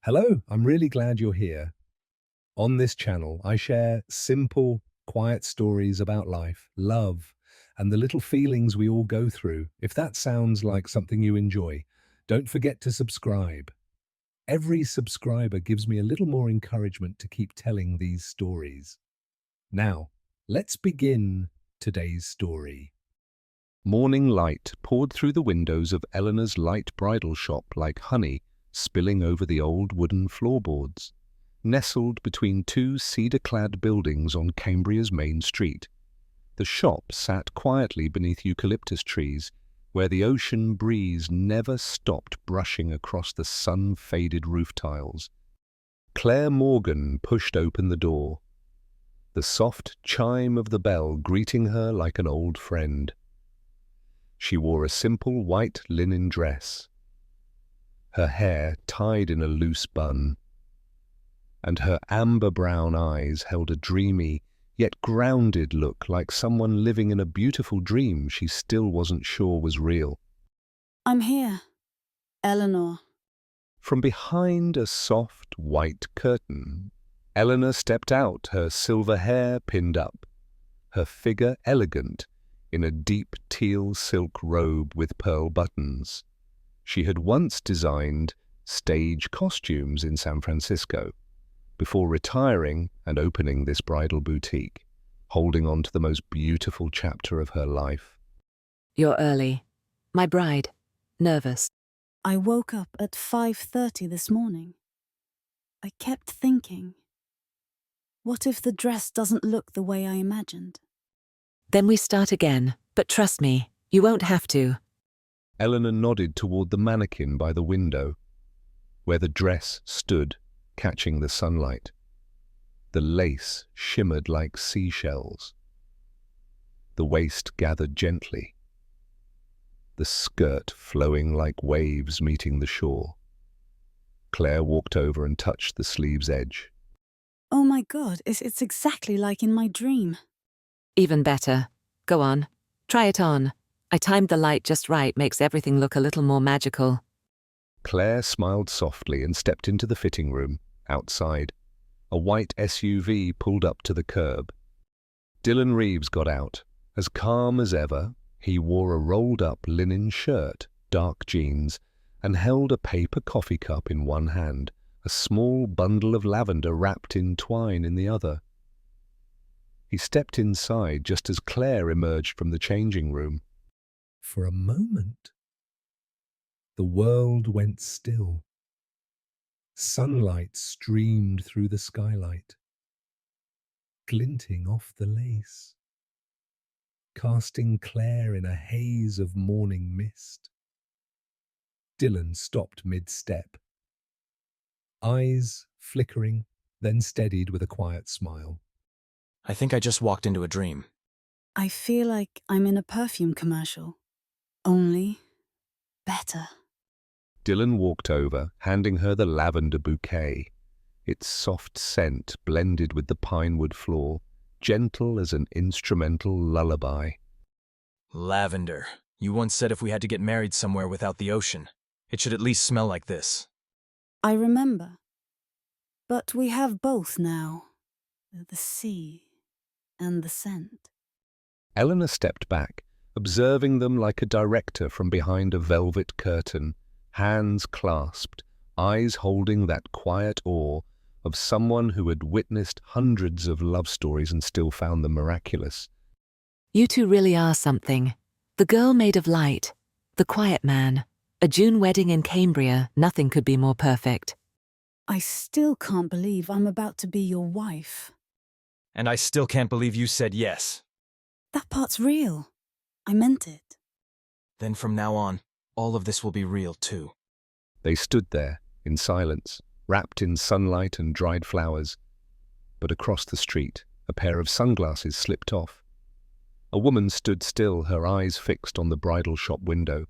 Hello, I'm really glad you're here. On this channel, I share simple, quiet stories about life, love, and the little feelings we all go through. If that sounds like something you enjoy, don't forget to subscribe. Every subscriber gives me a little more encouragement to keep telling these stories. Now, let's begin today's story. Morning light poured through the windows of Eleanor's light bridal shop like honey spilling over the old wooden floorboards, nestled between two cedar-clad buildings on Cambria's main street. The shop sat quietly beneath eucalyptus trees, where the ocean breeze never stopped brushing across the sun-faded roof tiles. Claire Morgan pushed open the door, the soft chime of the bell greeting her like an old friend. She wore a simple white linen dress, her hair tied in a loose bun, and her amber-brown eyes held a dreamy, yet grounded look like someone living in a beautiful dream she still wasn't sure was real. I'm here, Eleanor. From behind a soft white curtain, Eleanor stepped out, her silver hair pinned up, her figure elegant in a deep teal silk robe with pearl buttons. She had once designed stage costumes in San Francisco, before retiring and opening this bridal boutique, holding on to the most beautiful chapter of her life. You're early. My bride. Nervous. I woke up at 5:30 this morning. I kept thinking, what if the dress doesn't look the way I imagined? Then we start again, but trust me, you won't have to. Eleanor nodded toward the mannequin by the window, where the dress stood, catching the sunlight. The lace shimmered like seashells. The waist gathered gently, the skirt flowing like waves meeting the shore. Claire walked over and touched the sleeve's edge. Oh my God, it's exactly like in my dream. Even better. Go on. Try it on. I timed the light just right, makes everything look a little more magical. Claire smiled softly and stepped into the fitting room. Outside, a white SUV pulled up to the curb. Dylan Reeves got out. As calm as ever, he wore a rolled-up linen shirt, dark jeans, and held a paper coffee cup in one hand, a small bundle of lavender wrapped in twine in the other. He stepped inside just as Claire emerged from the changing room. For a moment, the world went still. Sunlight streamed through the skylight, glinting off the lace, casting Claire in a haze of morning mist. Dylan stopped mid-step, eyes flickering, then steadied with a quiet smile. I think I just walked into a dream. I feel like I'm in a perfume commercial, only better. Dylan walked over, handing her the lavender bouquet. Its soft scent blended with the pinewood floor, gentle as an instrumental lullaby. Lavender. You once said if we had to get married somewhere without the ocean, it should at least smell like this. I remember. But we have both now. The sea and the scent. Eleanor stepped back, observing them like a director from behind a velvet curtain, hands clasped, eyes holding that quiet awe of someone who had witnessed hundreds of love stories and still found them miraculous. You two really are something. The girl made of light. The quiet man. A June wedding in Cambria. Nothing could be more perfect. I still can't believe I'm about to be your wife. And I still can't believe you said yes. That part's real. I meant it. Then from now on, all of this will be real too. They stood there, in silence, wrapped in sunlight and dried flowers. But across the street, a pair of sunglasses slipped off. A woman stood still, her eyes fixed on the bridal shop window.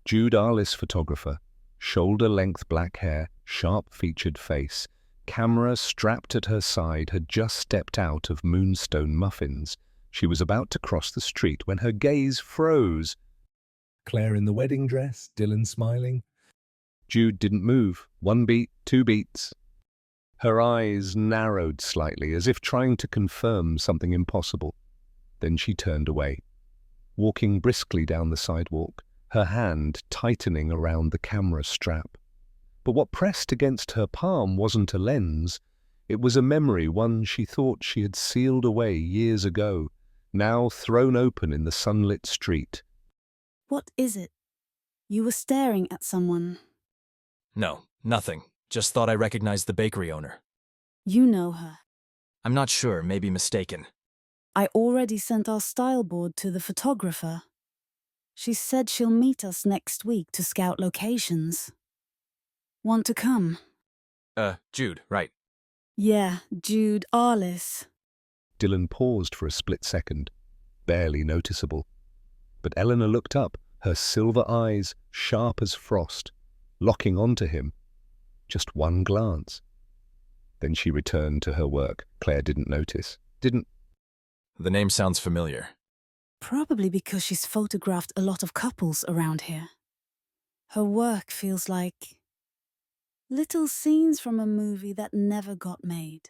Jude Arliss, photographer, shoulder-length black hair, sharp-featured face, camera strapped at her side, had just stepped out of Moonstone Muffins. She was about to cross the street when her gaze froze. Claire in the wedding dress, Dylan smiling. Jude didn't move. 1 beat, 2 beats. Her eyes narrowed slightly, as if trying to confirm something impossible. Then she turned away, walking briskly down the sidewalk, her hand tightening around the camera strap. But what pressed against her palm wasn't a lens. It was a memory, one she thought she had sealed away years ago, now thrown open in the sunlit street. What is it? You were staring at someone. No, nothing. Just thought I recognized the bakery owner. You know her. I'm not sure, maybe mistaken. I already sent our style board to the photographer. She said she'll meet us next week to scout locations. Want to come? Jude, right. Yeah, Jude Arliss. Dylan paused for a split second, barely noticeable. But Eleanor looked up, her silver eyes sharp as frost, locking onto him. Just one glance. Then she returned to her work. Claire didn't notice. The name sounds familiar. Probably because she's photographed a lot of couples around here. Her work feels like little scenes from a movie that never got made.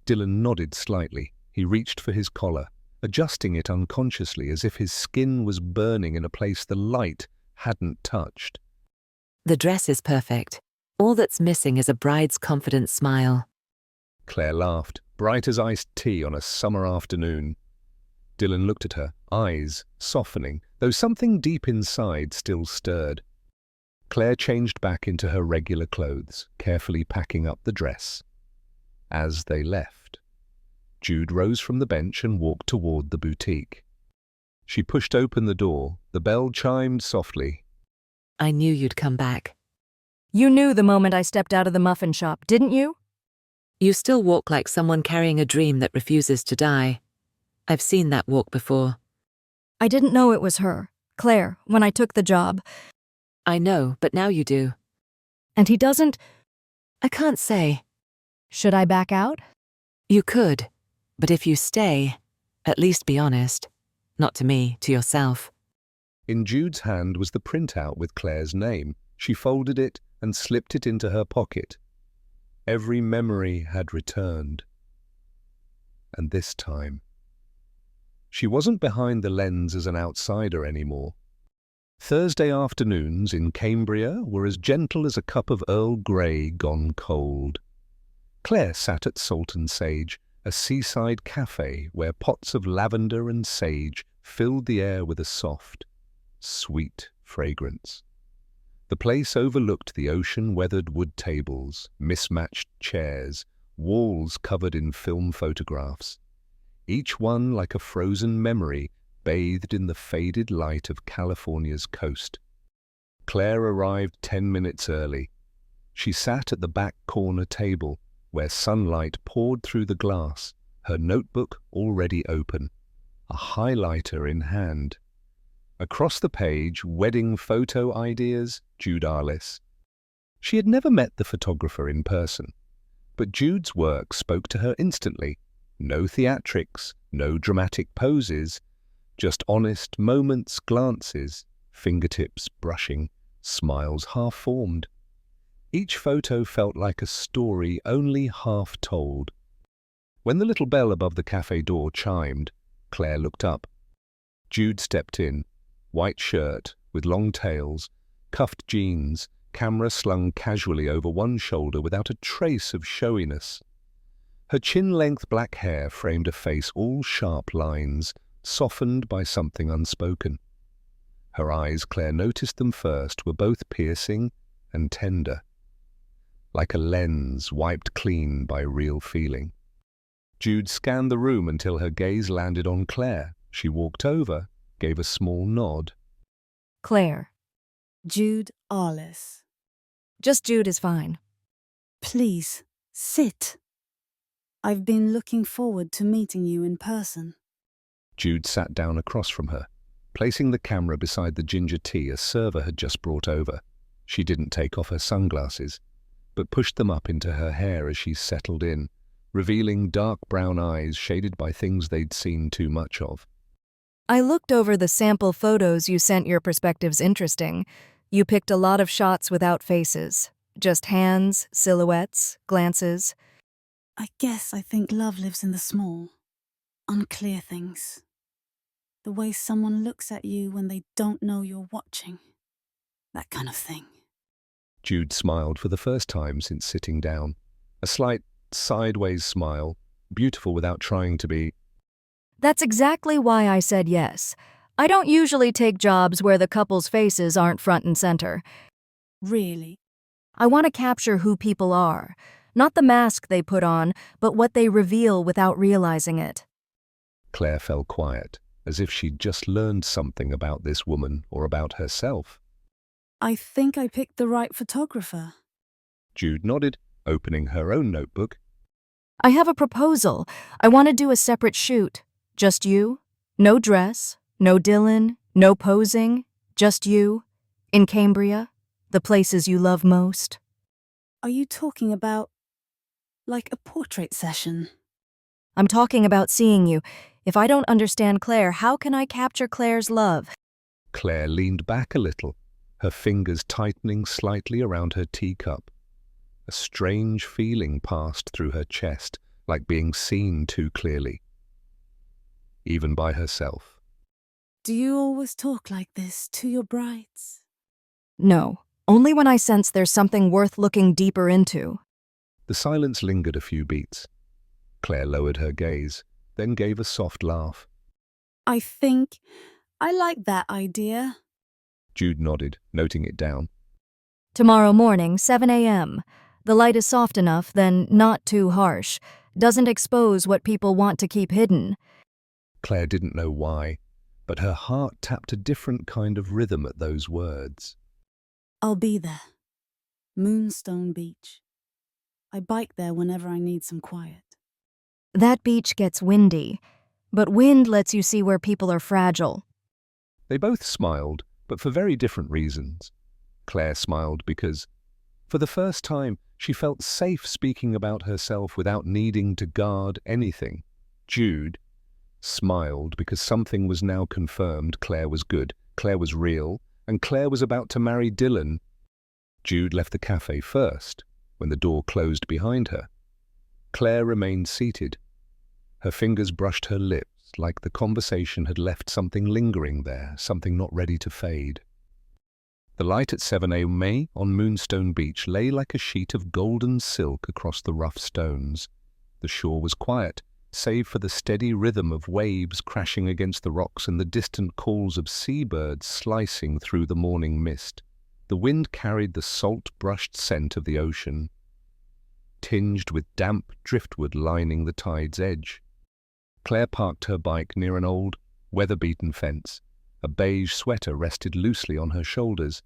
Dylan nodded slightly. He reached for his collar, adjusting it unconsciously as if his skin was burning in a place the light hadn't touched. The dress is perfect. All that's missing is a bride's confident smile. Claire laughed, bright as iced tea on a summer afternoon. Dylan looked at her, eyes softening, though something deep inside still stirred. Claire changed back into her regular clothes, carefully packing up the dress. As they left, Jude rose from the bench and walked toward the boutique. She pushed open the door. The bell chimed softly. I knew you'd come back. You knew the moment I stepped out of the muffin shop, didn't you? You still walk like someone carrying a dream that refuses to die. I've seen that walk before. I didn't know it was her, Claire, when I took the job. I know, but now you do. And he doesn't. I can't say. Should I back out? You could, but if you stay, at least be honest. Not to me, to yourself. In Jude's hand was the printout with Claire's name. She folded it and slipped it into her pocket. Every memory had returned. And this time, she wasn't behind the lens as an outsider anymore. Thursday afternoons in Cambria were as gentle as a cup of Earl Grey gone cold. Claire sat at Salt and Sage, a seaside cafe where pots of lavender and sage filled the air with a soft, sweet fragrance. The place overlooked the ocean-weathered wood tables, mismatched chairs, walls covered in film photographs, each one like a frozen memory bathed in the faded light of California's coast. Claire arrived 10 minutes early. She sat at the back corner table, where sunlight poured through the glass, her notebook already open, a highlighter in hand. Across the page, wedding photo ideas, Jude Arliss. She had never met the photographer in person, but Jude's work spoke to her instantly. No theatrics, no dramatic poses, just honest moments, glances, fingertips brushing, smiles half-formed. Each photo felt like a story only half told. When the little bell above the cafe door chimed, Claire looked up. Jude stepped in, white shirt with long tails, cuffed jeans, camera slung casually over one shoulder without a trace of showiness. Her chin-length black hair framed a face all sharp lines, softened by something unspoken. Her eyes, Claire noticed them first, were both piercing and tender, like a lens wiped clean by real feeling. Jude scanned the room until her gaze landed on Claire. She walked over, gave a small nod. Claire. Jude Arliss. Just Jude is fine. Please, sit. I've been looking forward to meeting you in person. Jude sat down across from her, placing the camera beside the ginger tea a server had just brought over. She didn't take off her sunglasses, but pushed them up into her hair as she settled in, revealing dark brown eyes shaded by things they'd seen too much of. I looked over the sample photos you sent. Your perspective's interesting. You picked a lot of shots without faces. Just hands, silhouettes, glances. I guess I think love lives in the small, unclear things. The way someone looks at you when they don't know you're watching. That kind of thing. Jude smiled for the first time since sitting down. A slight, sideways smile, beautiful without trying to be. That's exactly why I said yes. I don't usually take jobs where the couple's faces aren't front and center. Really? I want to capture who people are. Not the mask they put on, but what they reveal without realizing it. Claire fell quiet, as if she'd just learned something about this woman or about herself. I think I picked the right photographer. Jude nodded, opening her own notebook. I have a proposal. I want to do a separate shoot. Just you. No dress. No Dylan. No posing. Just you. In Cambria. The places you love most. Are you talking about, like, a portrait session? I'm talking about seeing you. If I don't understand Claire, how can I capture Claire's love? Claire leaned back a little, her fingers tightening slightly around her teacup. A strange feeling passed through her chest, like being seen too clearly, even by herself. Do you always talk like this to your brides? No. Only when I sense there's something worth looking deeper into. The silence lingered a few beats. Claire lowered her gaze, then gave a soft laugh. I think I like that idea. Jude nodded, noting it down. Tomorrow morning, 7 a.m. The light is soft enough, then not too harsh. Doesn't expose what people want to keep hidden. Claire didn't know why, but her heart tapped a different kind of rhythm at those words. I'll be there. Moonstone Beach. I bike there whenever I need some quiet. That beach gets windy, but wind lets you see where people are fragile. They both smiled, but for very different reasons. Claire smiled because, for the first time, she felt safe speaking about herself without needing to guard anything. Jude smiled because something was now confirmed. Claire was good, Claire was real, and Claire was about to marry Dylan. Jude left the cafe first, when the door closed behind her. Claire remained seated. Her fingers brushed her lips, like the conversation had left something lingering there, something not ready to fade. The light at 7 a.m. on Moonstone Beach lay like a sheet of golden silk across the rough stones. The shore was quiet, save for the steady rhythm of waves crashing against the rocks and the distant calls of seabirds slicing through the morning mist. The wind carried the salt-brushed scent of the ocean, tinged with damp driftwood lining the tide's edge. Claire parked her bike near an old, weather-beaten fence. A beige sweater rested loosely on her shoulders.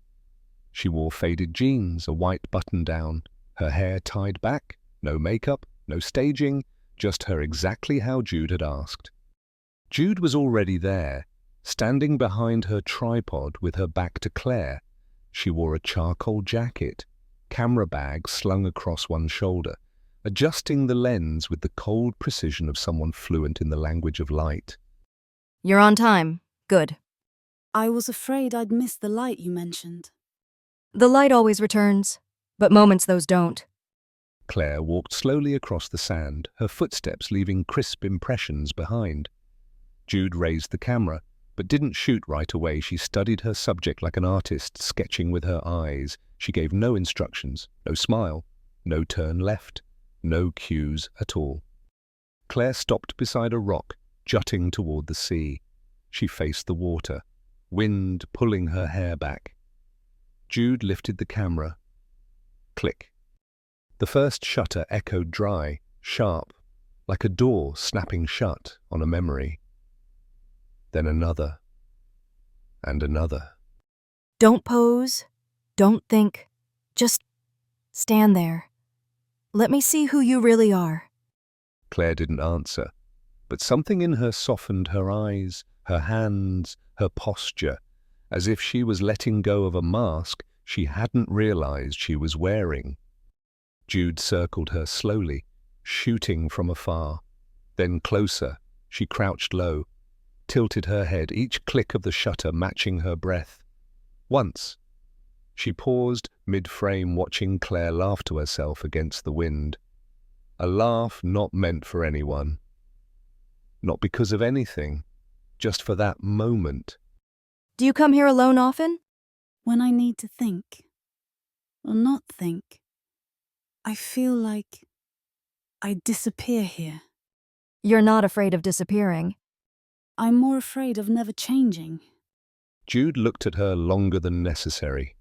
She wore faded jeans, a white button-down, her hair tied back, no makeup, no staging, just her exactly how Jude had asked. Jude was already there, standing behind her tripod with her back to Claire. She wore a charcoal jacket, camera bag slung across one shoulder, adjusting the lens with the cold precision of someone fluent in the language of light. You're on time. Good. I was afraid I'd miss the light you mentioned. The light always returns, but moments those don't. Claire walked slowly across the sand, her footsteps leaving crisp impressions behind. Jude raised the camera, but didn't shoot right away. She studied her subject like an artist, sketching with her eyes. She gave no instructions, no smile, no turn left, no cues at all. Claire stopped beside a rock, jutting toward the sea. She faced the water, wind pulling her hair back. Jude lifted the camera. Click. The first shutter echoed dry, sharp, like a door snapping shut on a memory. Then another, and another. Don't pose. Don't think. Just stand there. Let me see who you really are. Claire didn't answer, but something in her softened, her eyes, her hands, her posture, as if she was letting go of a mask she hadn't realized she was wearing. Jude circled her slowly, shooting from afar. Then closer, she crouched low, tilted her head, each click of the shutter matching her breath. Once, She paused mid-frame, watching Claire laugh to herself against the wind. A laugh not meant for anyone. Not because of anything, just for that moment. Do you come here alone often? When I need to think, or not think, I feel like I disappear here. You're not afraid of disappearing. I'm more afraid of never changing. Jude looked at her longer than necessary.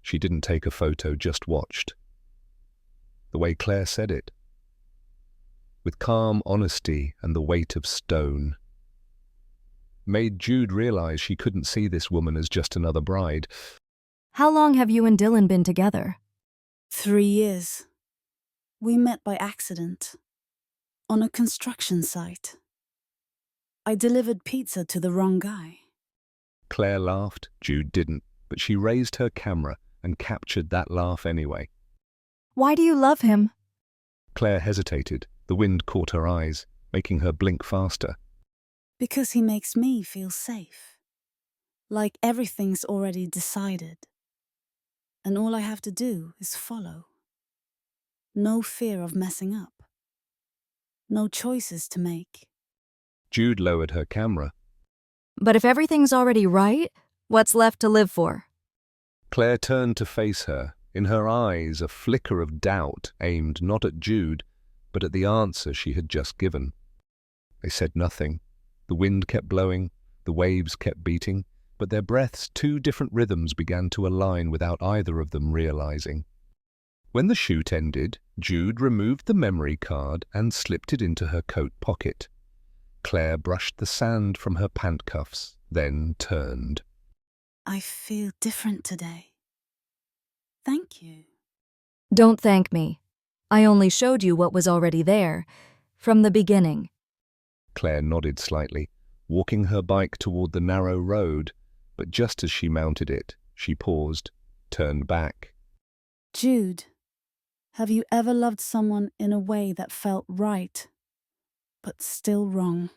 She didn't take a photo, just watched. The way Claire said it, with calm honesty and the weight of stone, made Jude realize she couldn't see this woman as just another bride. How long have you and Dylan been together? 3 years. We met by accident, on a construction site. I delivered pizza to the wrong guy. Claire laughed, Jude didn't, but she raised her camera and captured that laugh anyway. Why do you love him? Claire hesitated. The wind caught her eyes, making her blink faster. Because he makes me feel safe. Like everything's already decided. And all I have to do is follow. No fear of messing up. No choices to make. Jude lowered her camera. But if everything's already right, what's left to live for? Claire turned to face her, in her eyes a flicker of doubt aimed not at Jude, but at the answer she had just given. They said nothing. The wind kept blowing, the waves kept beating, but their breaths' 2 different rhythms began to align without either of them realizing. When the shoot ended, Jude removed the memory card and slipped it into her coat pocket. Claire brushed the sand from her pant cuffs, then turned. I feel different today. Thank you. Don't thank me. I only showed you what was already there, from the beginning. Claire nodded slightly, walking her bike toward the narrow road, but just as she mounted it, she paused, turned back. Jude, have you ever loved someone in a way that felt right, but still wrong?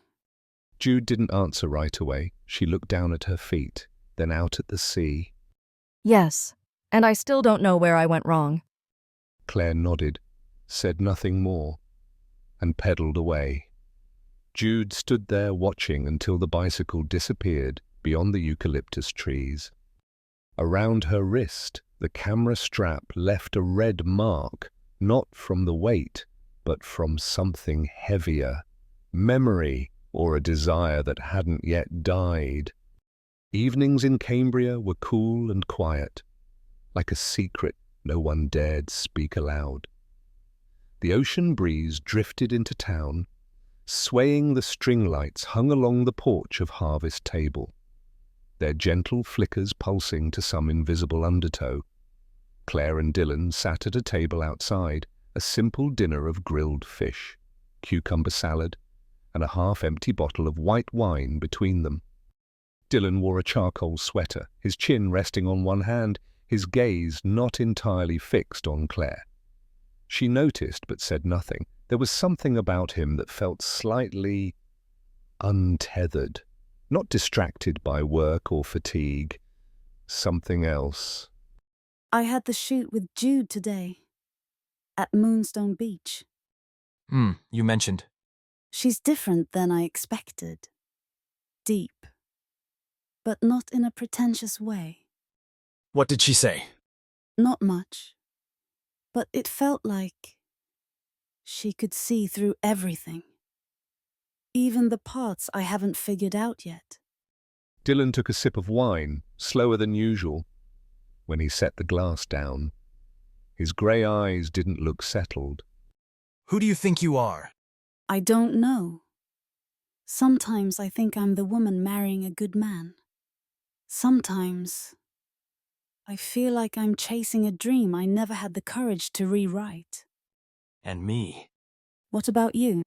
Jude didn't answer right away. She looked down at her feet, then out at the sea. Yes, and I still don't know where I went wrong. Claire nodded, said nothing more, and pedaled away. Jude stood there watching until the bicycle disappeared beyond the eucalyptus trees. Around her wrist, the camera strap left a red mark, not from the weight, but from something heavier, memory or a desire that hadn't yet died. Evenings in Cambria were cool and quiet, like a secret no one dared speak aloud. The ocean breeze drifted into town, swaying the string lights hung along the porch of Harvest Table, their gentle flickers pulsing to some invisible undertow. Claire and Dylan sat at a table outside, a simple dinner of grilled fish, cucumber salad, and a half-empty bottle of white wine between them. Dylan wore a charcoal sweater, his chin resting on one hand, his gaze not entirely fixed on Claire. She noticed but said nothing. There was something about him that felt slightly untethered, not distracted by work or fatigue. Something else. I had the shoot with Jude today, at Moonstone Beach. You mentioned. She's different than I expected. Deep, but not in a pretentious way. What did she say? Not much, but it felt like she could see through everything, even the parts I haven't figured out yet. Dylan took a sip of wine, slower than usual. When he set the glass down, his grey eyes didn't look settled. Who do you think you are? I don't know. Sometimes I think I'm the woman marrying a good man. Sometimes I feel like I'm chasing a dream I never had the courage to rewrite. And me. What about you?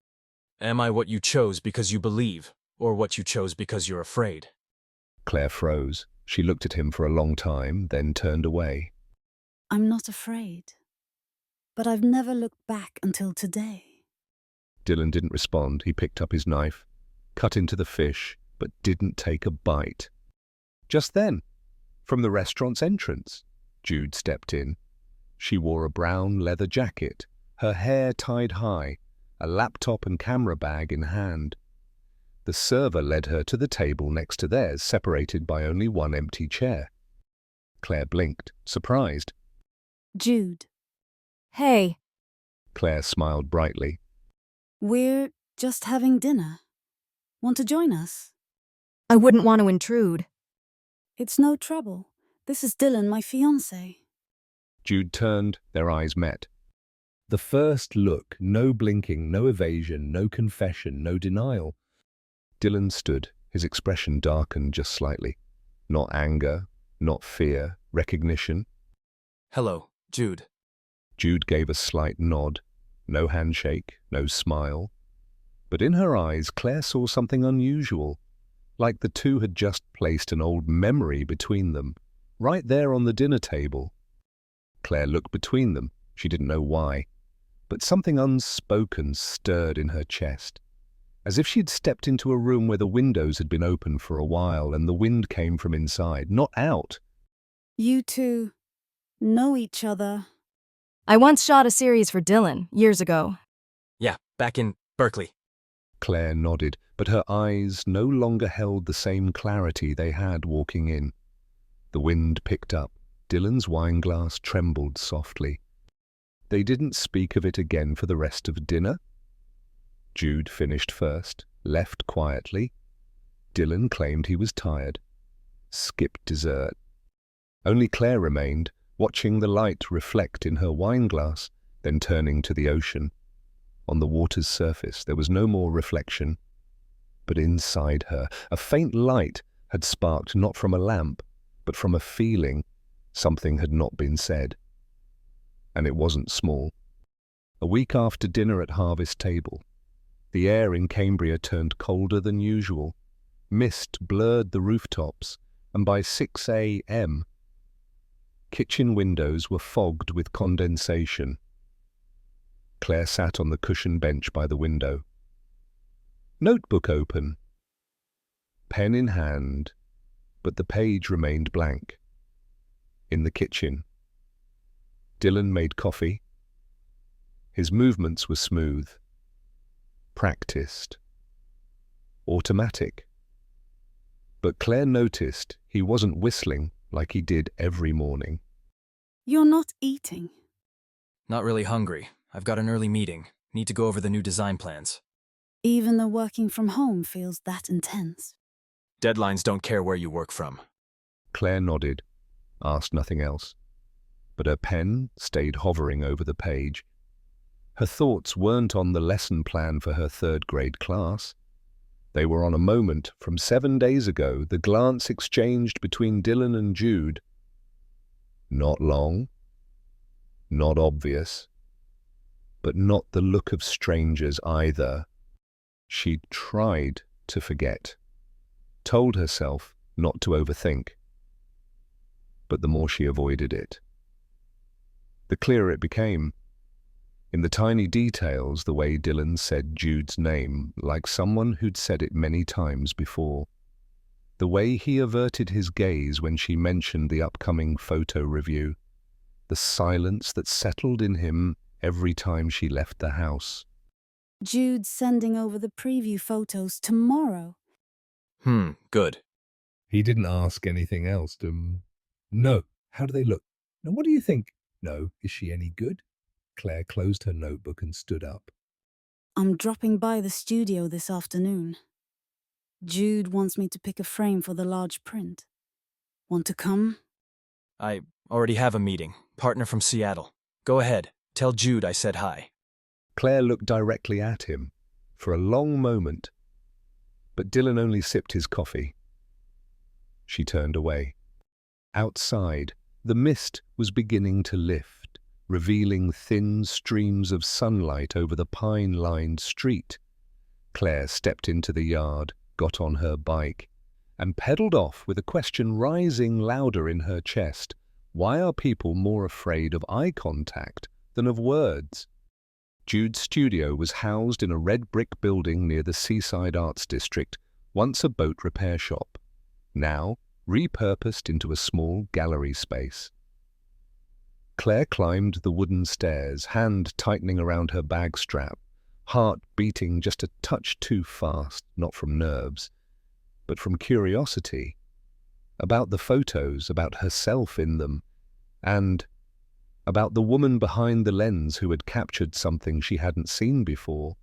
Am I what you chose because you believe, or what you chose because you're afraid? Claire froze. She looked at him for a long time, then turned away. I'm not afraid, but I've never looked back until today. Dylan didn't respond. He picked up his knife, cut into the fish, but didn't take a bite. Just then, From the restaurant's entrance. Jude stepped in. She wore a brown leather jacket, her hair tied high, a laptop and camera bag in hand. The server led her to the table next to theirs, separated by only one empty chair. Claire blinked, surprised. Jude, Hey, Claire smiled brightly. we're just having dinner. Want to join us? I wouldn't want to intrude. It's no trouble. This is Dylan, my fiancé. Jude turned, their eyes met. The first look, no blinking, no evasion, no confession, no denial. Dylan stood, his expression darkened just slightly. Not anger, not fear, recognition. Hello, Jude. Jude gave a slight nod. No handshake, no smile. But in her eyes, Claire saw something unusual, like the two had just placed an old memory between them, right there on the dinner table. Claire looked between them. She didn't know why, but something unspoken stirred in her chest, as if she'd stepped into a room where the windows had been open for a while and the wind came from inside, not out. You two know each other. I once shot a series for Dylan, years ago. Yeah, back in Berkeley. Claire nodded, but her eyes no longer held the same clarity they had walking in. The wind picked up. Dylan's wineglass trembled softly. They didn't speak of it again for the rest of dinner. Jude finished first, left quietly. Dylan claimed he was tired. Skipped dessert. Only Claire remained, watching the light reflect in her wineglass, then turning to the ocean. On the water's surface there was no more reflection. But inside her, a faint light had sparked not from a lamp, but from a feeling. Something had not been said. And it wasn't small. A week after dinner at Harvest Table, the air in Cambria turned colder than usual. Mist blurred the rooftops, and by 6 a.m., kitchen windows were fogged with condensation. Claire sat on the cushioned bench by the window. Notebook open. Pen in hand, but the page remained blank. In the kitchen, Dylan made coffee. His movements were smooth, practiced, automatic. But Claire noticed he wasn't whistling like he did every morning. You're not eating. Not really hungry. I've got an early meeting. Need to go over the new design plans. Even though working from home feels that intense. Deadlines don't care where you work from. Claire nodded, asked nothing else, but her pen stayed hovering over the page. Her thoughts weren't on the lesson plan for her third-grade class. They were on a moment from 7 days ago, the glance exchanged between Dylan and Jude. Not long, not obvious, but not the look of strangers either. She'd tried to forget, told herself not to overthink. But the more she avoided it, the clearer it became. In the tiny details, the way Dylan said Jude's name, like someone who'd said it many times before. The way he averted his gaze when she mentioned the upcoming photo review. The silence that settled in him every time she left the house. Jude's sending over the preview photos tomorrow. Good. He didn't ask anything else. No. How do they look? Now, what do you think? No. Is she any good? Claire closed her notebook and stood up. I'm dropping by the studio this afternoon. Jude wants me to pick a frame for the large print. Want to come? I already have a meeting. Partner from Seattle. Go ahead. Tell Jude I said hi. Claire looked directly at him for a long moment, but Dylan only sipped his coffee. She turned away. Outside, the mist was beginning to lift, revealing thin streams of sunlight over the pine-lined street. Claire stepped into the yard, got on her bike, and pedaled off with a question rising louder in her chest. Why are people more afraid of eye contact than of words? Jude's studio was housed in a red brick building near the Seaside Arts District, once a boat repair shop. Now, repurposed into a small gallery space. Claire climbed the wooden stairs, hand tightening around her bag strap, heart beating just a touch too fast, not from nerves, but from curiosity about the photos, about herself in them, and about the woman behind the lens who had captured something she hadn't seen before.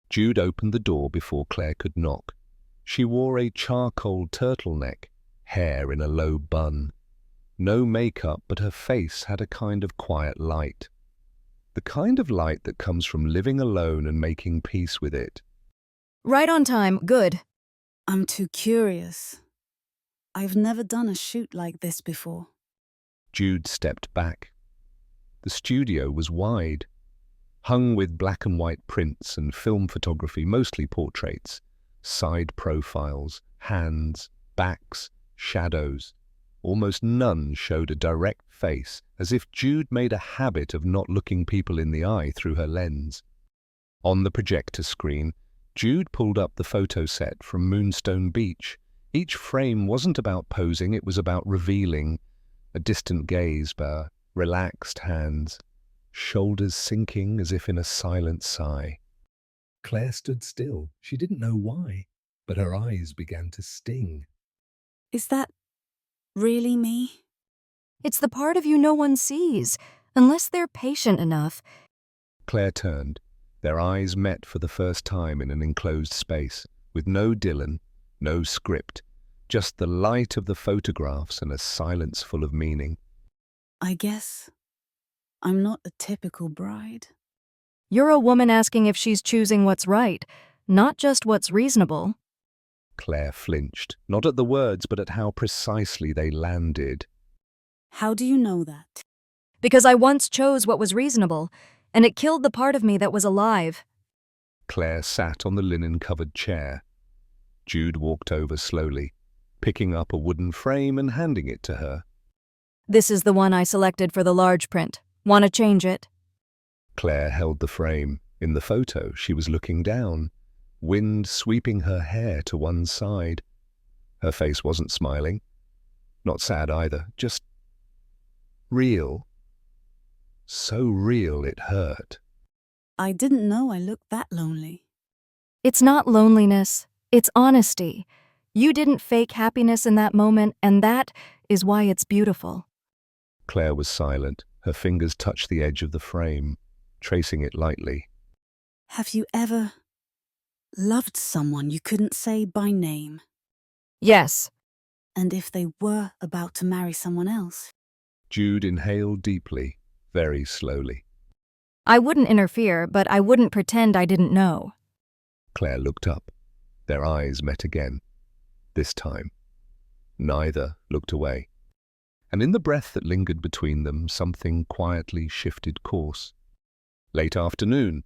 Jude opened the door before Claire could knock. She wore a charcoal turtleneck, hair in a low bun. No makeup, but her face had a kind of quiet light. The kind of light that comes from living alone and making peace with it. Right on time, good. I'm too curious. I've never done a shoot like this before. Jude stepped back. The studio was wide, hung with black and white prints and film photography, mostly portraits, side profiles, hands, backs, shadows. Almost none showed a direct face, as if Jude made a habit of not looking people in the eye through her lens. On the projector screen, Jude pulled up the photo set from Moonstone Beach. Each frame wasn't about posing, it was about revealing. A distant gaze, relaxed hands, shoulders sinking as if in a silent sigh. Claire stood still. She didn't know why, but her eyes began to sting. Is that really me? It's the part of you no one sees, unless they're patient enough. Claire turned. Their eyes met for the first time in an enclosed space, with no Dylan, no script, just the light of the photographs and a silence full of meaning. I guess I'm not a typical bride. You're a woman asking if she's choosing what's right, not just what's reasonable. Claire flinched, not at the words, but at how precisely they landed. How do you know that? Because I once chose what was reasonable, and it killed the part of me that was alive. Claire sat on the linen-covered chair. Jude walked over slowly, picking up a wooden frame and handing it to her. This is the one I selected for the large print. Want to change it? Claire held the frame. In the photo, she was looking down, wind sweeping her hair to one side. Her face wasn't smiling, not sad either, just real. So real it hurt. I didn't know I looked that lonely. It's not loneliness, it's honesty. You didn't fake happiness in that moment, and that is why it's beautiful. Claire was silent. Her fingers touched the edge of the frame, tracing it lightly. Have you ever loved someone you couldn't say by name? Yes. And if they were about to marry someone else? Jude inhaled deeply, very slowly. I wouldn't interfere, but I wouldn't pretend I didn't know. Claire looked up. Their eyes met again. This time, neither looked away. And in the breath that lingered between them, something quietly shifted course. Late afternoon.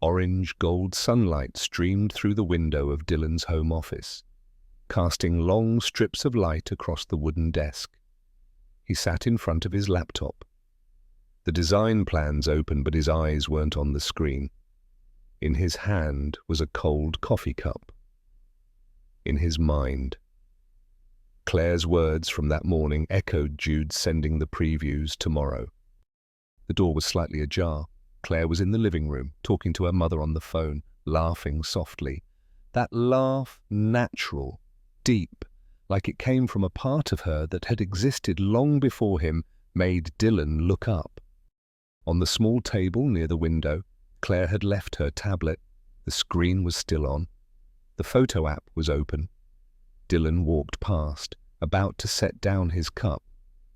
Orange gold sunlight streamed through the window of Dylan's home office, casting long strips of light across the wooden desk. He sat in front of his laptop. The design plans open, but his eyes weren't on the screen. In his hand was a cold coffee cup. In his mind. Claire's words from that morning echoed Jude sending the previews tomorrow. The door was slightly ajar. Claire was in the living room, talking to her mother on the phone, laughing softly. That laugh, natural, deep, like it came from a part of her that had existed long before him, made Dylan look up. On the small table near the window, Claire had left her tablet. The screen was still on. The photo app was open. Dylan walked past, about to set down his cup,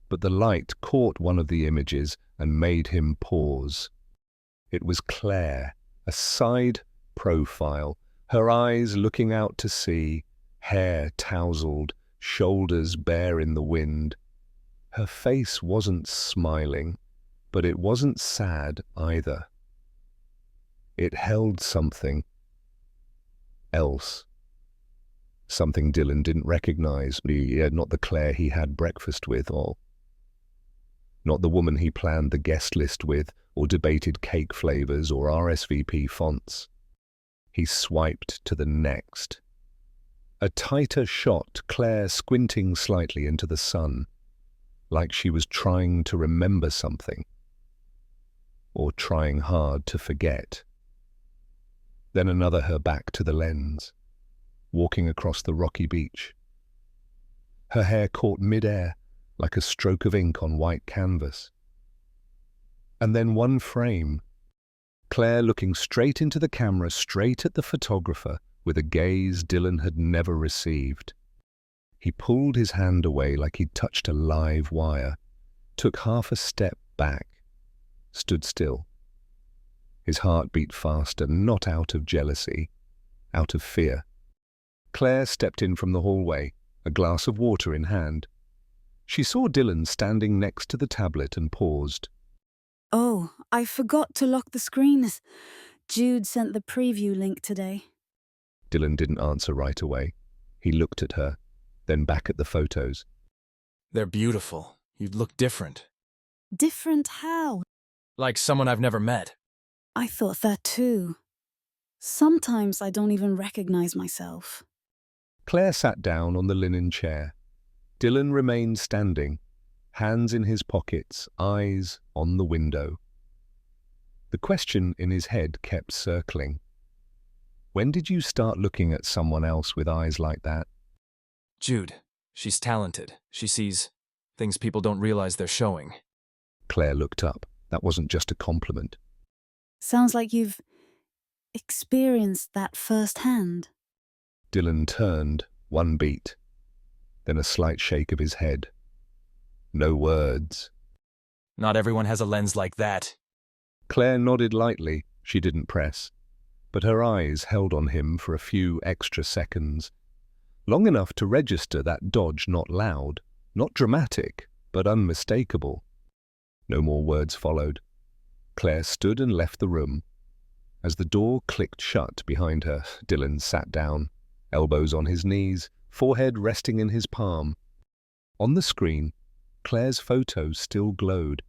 but the light caught one of the images and made him pause. It was Claire, a side profile, her eyes looking out to sea, hair tousled, shoulders bare in the wind. Her face wasn't smiling, but it wasn't sad either. It held something else. Something Dylan didn't recognize, not the Claire he had breakfast with, or not the woman he planned the guest list with, or debated cake flavors or RSVP fonts. He swiped to the next. A tighter shot, Claire squinting slightly into the sun, like she was trying to remember something, or trying hard to forget. Then another her back to the lens, walking across the rocky beach. Her hair caught mid-air, like a stroke of ink on white canvas. And then one frame, Claire looking straight into the camera, straight at the photographer, with a gaze Dylan had never received. He pulled his hand away like he'd touched a live wire, took half a step back, stood still. His heart beat faster, not out of jealousy, out of fear. Claire stepped in from the hallway, a glass of water in hand. She saw Dylan standing next to the tablet and paused. Oh, I forgot to lock the screen. Jude sent the preview link today. Dylan didn't answer right away. He looked at her, then back at the photos. They're beautiful. You'd look different. Different how? Like someone I've never met. I thought that too. Sometimes I don't even recognize myself. Claire sat down on the linen chair. Dylan remained standing, hands in his pockets, eyes on the window. The question in his head kept circling. When did you start looking at someone else with eyes like that? Jude. She's talented. She sees things people don't realize they're showing. Claire looked up. That wasn't just a compliment. Sounds like you've experienced that firsthand. Dylan turned, one beat, then a slight shake of his head. No words. Not everyone has a lens like that. Claire nodded lightly. She didn't press, but her eyes held on him for a few extra seconds, long enough to register that dodge, not loud, not dramatic, but unmistakable. No more words followed. Claire stood and left the room. As the door clicked shut behind her, Dylan sat down, elbows on his knees, forehead resting in his palm. On the screen, Claire's photo still glowed.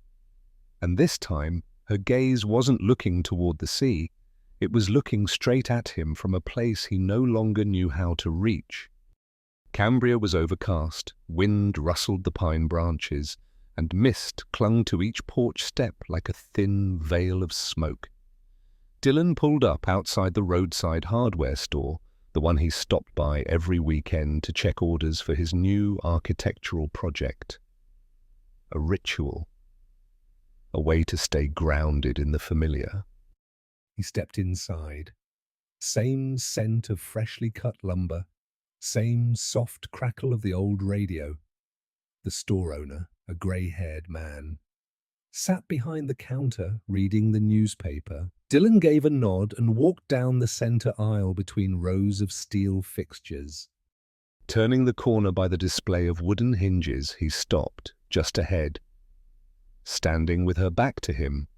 And this time, her gaze wasn't looking toward the sea. It was looking straight at him from a place he no longer knew how to reach. Cambria was overcast, wind rustled the pine branches, and mist clung to each porch step like a thin veil of smoke. Dylan pulled up outside the roadside hardware store, the one he stopped by every weekend to check orders for his new architectural project. A ritual. A way to stay grounded in the familiar. He stepped inside. Same scent of freshly cut lumber, same soft crackle of the old radio. The store owner, a grey-haired man, sat behind the counter reading the newspaper. Dylan gave a nod and walked down the center aisle between rows of steel fixtures. Turning the corner by the display of wooden hinges, he stopped, just ahead. Standing with her back to him,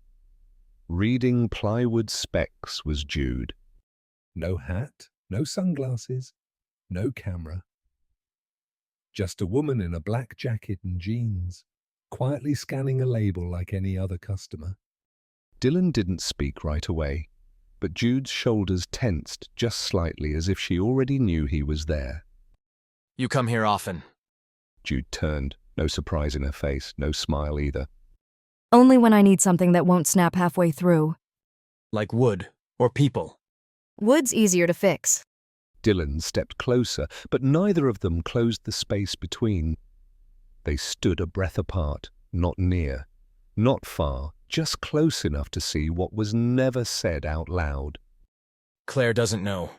reading plywood specs, was Jude. No hat, no sunglasses, no camera. Just a woman in a black jacket and jeans, quietly scanning a label like any other customer. Dylan didn't speak right away, but Jude's shoulders tensed just slightly as if she already knew he was there. You come here often. Jude turned, no surprise in her face, no smile either. Only when I need something that won't snap halfway through. Like wood or people. Wood's easier to fix. Dylan stepped closer, but neither of them closed the space between. They stood a breath apart, not near, not far, just close enough to see what was never said out loud. Claire doesn't know.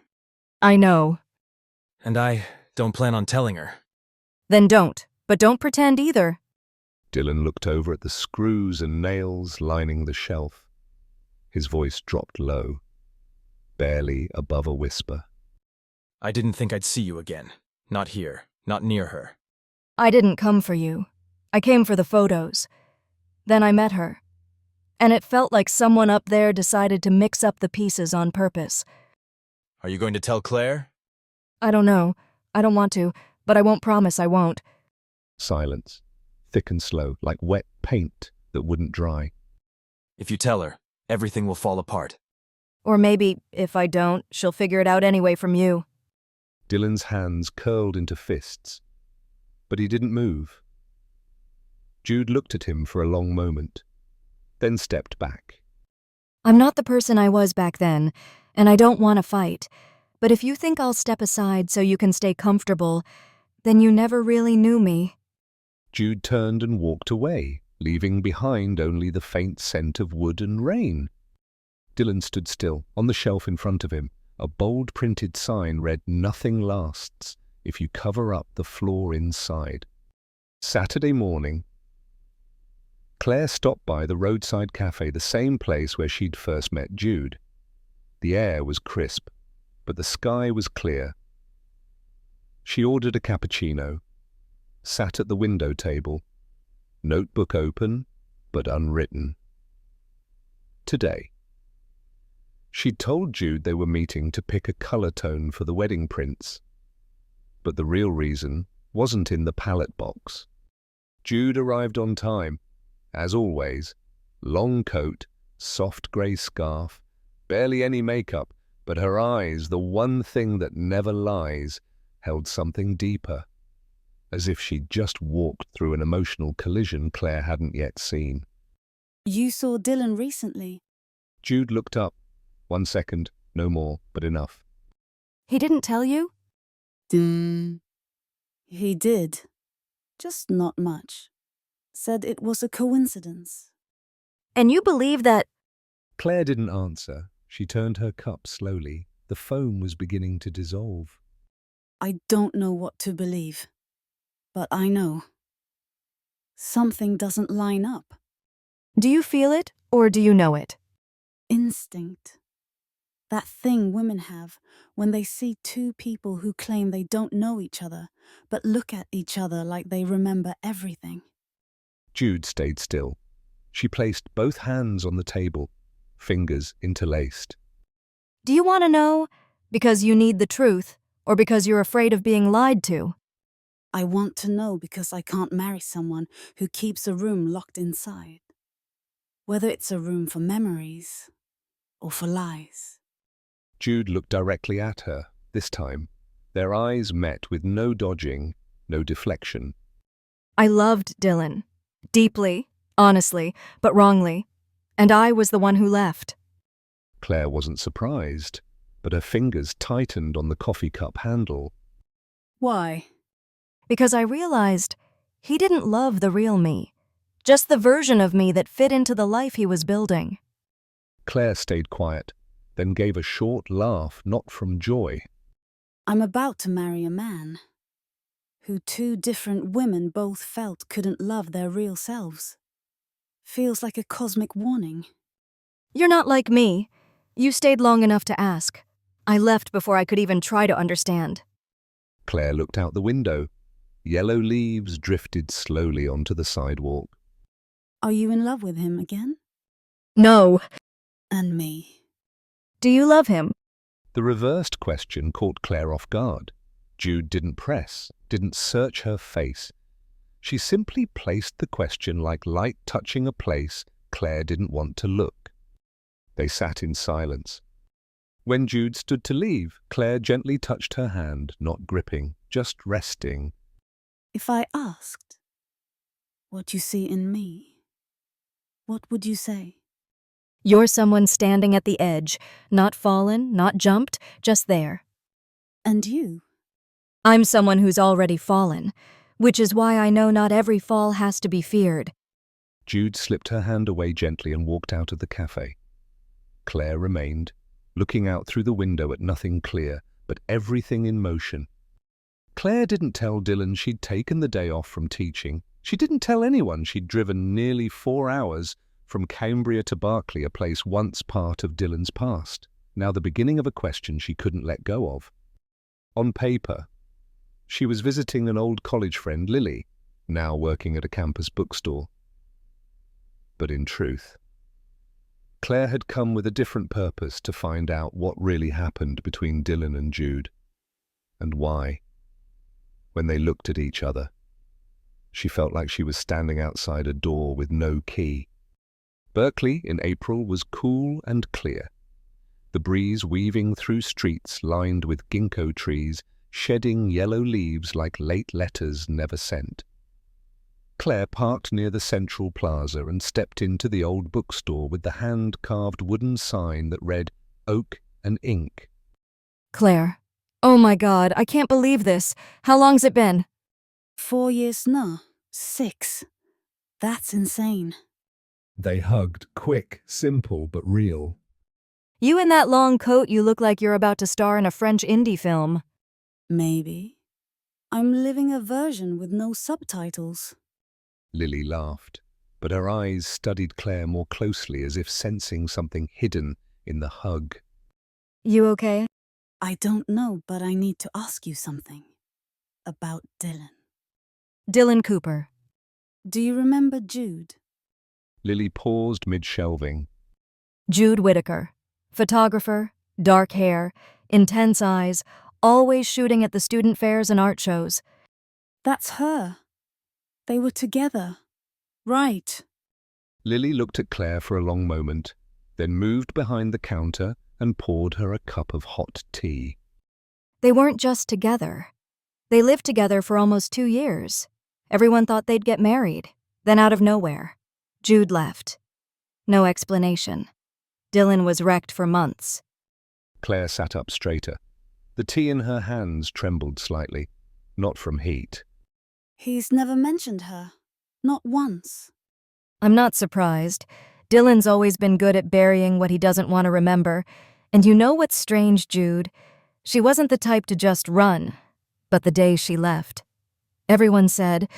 I know. And I don't plan on telling her. Then don't. But don't pretend either. Dylan looked over at the screws and nails lining the shelf. His voice dropped low, barely above a whisper. I didn't think I'd see you again. Not here. Not near her. I didn't come for you. I came for the photos. Then I met her. And it felt like someone up there decided to mix up the pieces on purpose. Are you going to tell Claire? I don't know. I don't want to, but I won't promise I won't. Silence, thick and slow, like wet paint that wouldn't dry. If you tell her, everything will fall apart. Or maybe, if I don't, she'll figure it out anyway from you. Dylan's hands curled into fists, but he didn't move. Jude looked at him for a long moment, then stepped back. I'm not the person I was back then, and I don't want to fight. But if you think I'll step aside so you can stay comfortable, then you never really knew me. Jude turned and walked away, leaving behind only the faint scent of wood and rain. Dylan stood still, on the shelf in front of him. A bold printed sign read, "Nothing lasts if you cover up the floor inside." Saturday morning, Claire stopped by the roadside cafe, the same place where she'd first met Jude. The air was crisp, but the sky was clear. She ordered a cappuccino, sat at the window table, notebook open but unwritten. Today. She'd told Jude they were meeting to pick a color tone for the wedding prints, but the real reason wasn't in the palette box. Jude arrived on time, as always. Long coat, soft grey scarf, barely any makeup, but her eyes, the one thing that never lies, held something deeper, as if she'd just walked through an emotional collision Claire hadn't yet seen. You saw Dylan recently. Jude looked up. 1 second, no more, but enough. He didn't tell you? He did. Just not much. Said it was a coincidence. And you believe that? Claire didn't answer. She turned her cup slowly. The foam was beginning to dissolve. I don't know what to believe, but I know. Something doesn't line up. Do you feel it, or do you know it? Instinct. That thing women have when they see two people who claim they don't know each other, but look at each other like they remember everything. Jude stayed still. She placed both hands on the table, fingers interlaced. Do you want to know because you need the truth, or because you're afraid of being lied to? I want to know because I can't marry someone who keeps a room locked inside. Whether it's a room for memories or for lies. Jude looked directly at her, this time. Their eyes met with no dodging, no deflection. I loved Dylan. Deeply, honestly, but wrongly. And I was the one who left. Claire wasn't surprised, but her fingers tightened on the coffee cup handle. Why? Because I realized he didn't love the real me. Just the version of me that fit into the life he was building. Claire stayed quiet, then gave a short laugh, not from joy. I'm about to marry a man who two different women both felt couldn't love their real selves. Feels like a cosmic warning. You're not like me. You stayed long enough to ask. I left before I could even try to understand. Claire looked out the window. Yellow leaves drifted slowly onto the sidewalk. Are you in love with him again? No. And me. Do you love him? The reversed question caught Claire off guard. Jude didn't press, didn't search her face. She simply placed the question like light touching a place Claire didn't want to look. They sat in silence. When Jude stood to leave, Claire gently touched her hand, not gripping, just resting. If I asked what you see in me, what would you say? You're someone standing at the edge, not fallen, not jumped, just there. And you? I'm someone who's already fallen, which is why I know not every fall has to be feared. Jude slipped her hand away gently and walked out of the cafe. Claire remained, looking out through the window at nothing clear, but everything in motion. Claire didn't tell Dylan she'd taken the day off from teaching. She didn't tell anyone she'd driven nearly 4 hours from Cambria to Berkeley, a place once part of Dylan's past, now the beginning of a question she couldn't let go of. On paper, she was visiting an old college friend, Lily, now working at a campus bookstore. But in truth, Claire had come with a different purpose to find out what really happened between Dylan and Jude, and why. When they looked at each other, she felt like she was standing outside a door with no key. Berkeley in April was cool and clear. The breeze weaving through streets lined with ginkgo trees shedding yellow leaves like late letters never sent. Claire parked near the central plaza and stepped into the old bookstore with the hand-carved wooden sign that read Oak and Ink. Claire. Oh my God, I can't believe this. How long's it been? 4 years? No, 6. That's insane. They hugged, quick, simple, but real. You in that long coat, you look like you're about to star in a French indie film. Maybe. I'm living a version with no subtitles. Lily laughed, but her eyes studied Claire more closely as if sensing something hidden in the hug. You okay? I don't know, but I need to ask you something. About Dylan. Dylan Cooper. Do you remember Jude? Lily paused mid-shelving. Jude Whittaker. Photographer, dark hair, intense eyes, always shooting at the student fairs and art shows. That's her. They were together. Right. Lily looked at Claire for a long moment, then moved behind the counter and poured her a cup of hot tea. They weren't just together. They lived together for almost 2 years. Everyone thought they'd get married. Then out of nowhere, Jude left. No explanation. Dylan was wrecked for months. Claire sat up straighter. The tea in her hands trembled slightly, not from heat. He's never mentioned her. Not once. I'm not surprised. Dylan's always been good at burying what he doesn't want to remember. And you know what's strange, Jude? She wasn't the type to just run. But the day she left, everyone said,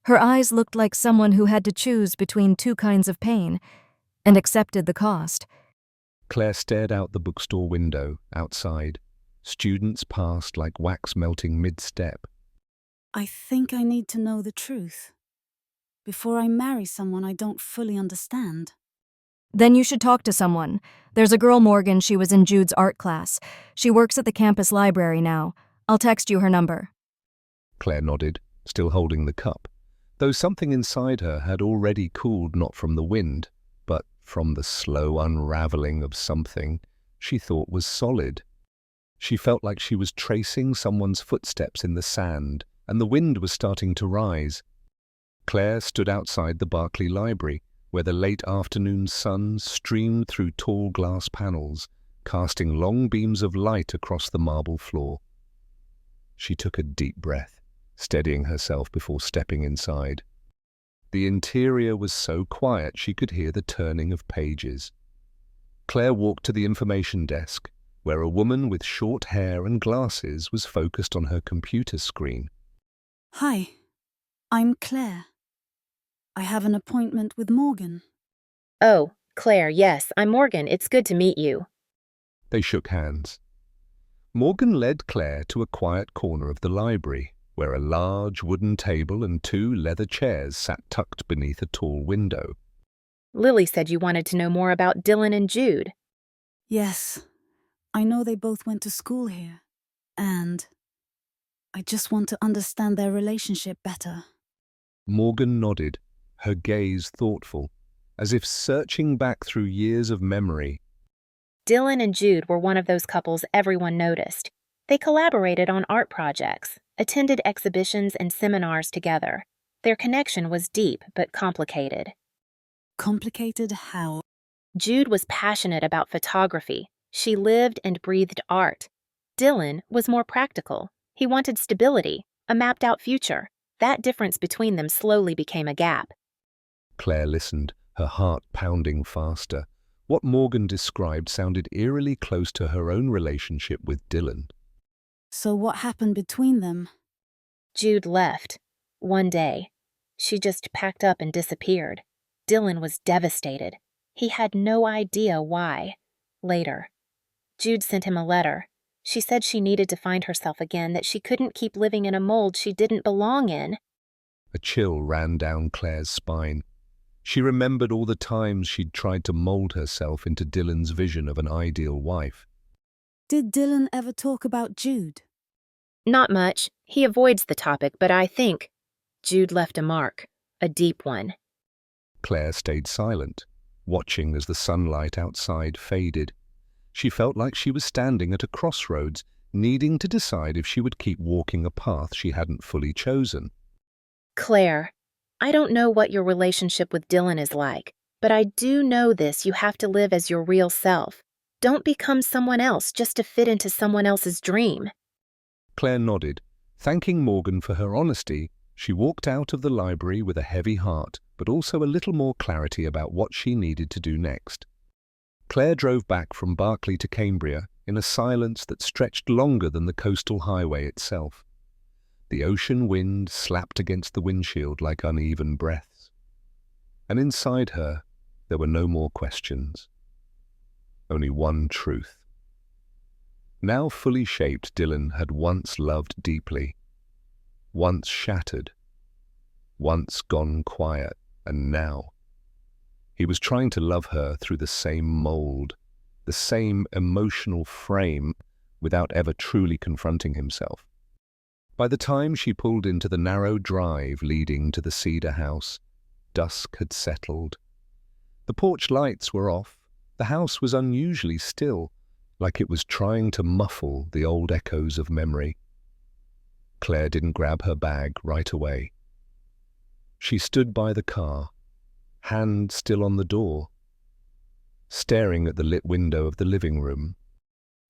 her eyes looked like someone who had to choose between 2 kinds of pain, and accepted the cost. Claire stared out the bookstore window, outside. Students passed like wax melting mid-step. I think I need to know the truth. Before I marry someone I don't fully understand. Then you should talk to someone. There's a girl, Morgan, she was in Jude's art class. She works at the campus library now. I'll text you her number. Claire nodded, still holding the cup, though something inside her had already cooled not from the wind, but from the slow unraveling of something she thought was solid. She felt like she was tracing someone's footsteps in the sand, and the wind was starting to rise. Claire stood outside the Berkeley Library, where the late afternoon sun streamed through tall glass panels, casting long beams of light across the marble floor. She took a deep breath, steadying herself before stepping inside. The interior was so quiet she could hear the turning of pages. Claire walked to the information desk, where a woman with short hair and glasses was focused on her computer screen. Hi, I'm Claire. I have an appointment with Morgan. Oh, Claire, yes, I'm Morgan. It's good to meet you. They shook hands. Morgan led Claire to a quiet corner of the library, where a large wooden table and 2 leather chairs sat tucked beneath a tall window. Lily said you wanted to know more about Dylan and Jude. Yes, I know they both went to school here. And I just want to understand their relationship better. Morgan nodded, her gaze thoughtful, as if searching back through years of memory. Dylan and Jude were one of those couples everyone noticed. They collaborated on art projects, attended exhibitions and seminars together. Their connection was deep but complicated. Complicated how? Jude was passionate about photography. She lived and breathed art. Dylan was more practical. He wanted stability, a mapped-out future. That difference between them slowly became a gap. Claire listened, her heart pounding faster. What Morgan described sounded eerily close to her own relationship with Dylan. So what happened between them? Jude left. One day. She just packed up and disappeared. Dylan was devastated. He had no idea why. Later, Jude sent him a letter. She said she needed to find herself again, that she couldn't keep living in a mold she didn't belong in. A chill ran down Claire's spine. She remembered all the times she'd tried to mold herself into Dylan's vision of an ideal wife. Did Dylan ever talk about Jude? Not much. He avoids the topic, but I think Jude left a mark, a deep one. Claire stayed silent, watching as the sunlight outside faded. She felt like she was standing at a crossroads, needing to decide if she would keep walking a path she hadn't fully chosen. Claire, I don't know what your relationship with Dylan is like, but I do know this: you have to live as your real self. Don't become someone else just to fit into someone else's dream. Claire nodded. Thanking Morgan for her honesty, she walked out of the library with a heavy heart, but also a little more clarity about what she needed to do next. Claire drove back from Berkeley to Cambria in a silence that stretched longer than the coastal highway itself. The ocean wind slapped against the windshield like uneven breaths. And inside her, there were no more questions. Only one truth. Now fully shaped, Dylan had once loved deeply, once shattered, once gone quiet, and now he was trying to love her through the same mold, the same emotional frame, without ever truly confronting himself. By the time she pulled into the narrow drive leading to the Cedar House, dusk had settled. The porch lights were off. The house was unusually still, like it was trying to muffle the old echoes of memory. Claire didn't grab her bag right away. She stood by the car, hand still on the door, staring at the lit window of the living room.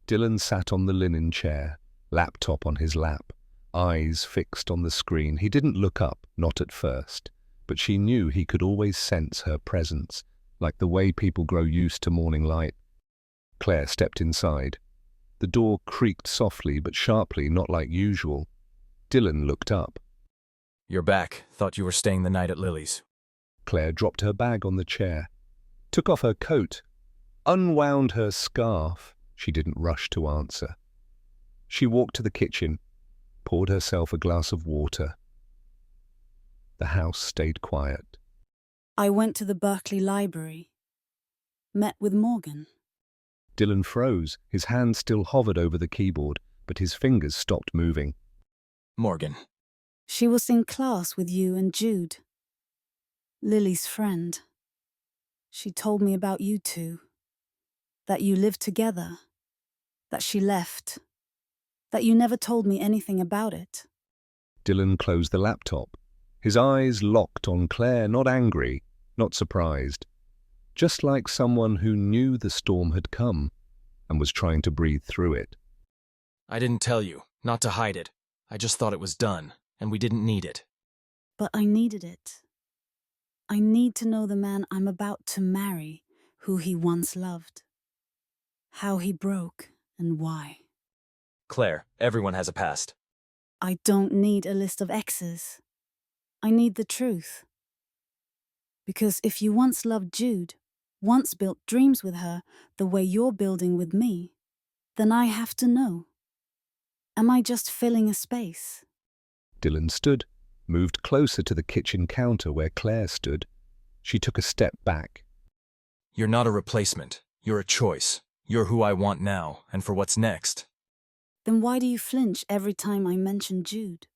Dylan sat on the linen chair, laptop on his lap, eyes fixed on the screen. He didn't look up, not at first, but she knew he could always sense her presence, like the way people grow used to morning light. Claire stepped inside. The door creaked softly but sharply, not like usual. Dylan looked up. You're back. Thought you were staying the night at Lily's. Claire dropped her bag on the chair, took off her coat, unwound her scarf. She didn't rush to answer. She walked to the kitchen, poured herself a glass of water. The house stayed quiet. I went to the Berkeley Library, met with Morgan. Dylan froze. His hand still hovered over the keyboard, but his fingers stopped moving. Morgan. She was in class with you and Jude, Lily's friend. She told me about you two, that you lived together, that she left, that you never told me anything about it. Dylan closed the laptop. His eyes locked on Claire, not angry, not surprised, just like someone who knew the storm had come and was trying to breathe through it. I didn't tell you, not to hide it. I just thought it was done, and we didn't need it. But I needed it. I need to know the man I'm about to marry, who he once loved, how he broke and why. Claire, everyone has a past. I don't need a list of exes. I need the truth. Because if you once loved Jude, once built dreams with her the way you're building with me, then I have to know. Am I just filling a space? Dylan stood, moved closer to the kitchen counter where Claire stood. She took a step back. You're not a replacement. You're a choice. You're who I want now, and for what's next. Then why do you flinch every time I mention Jude?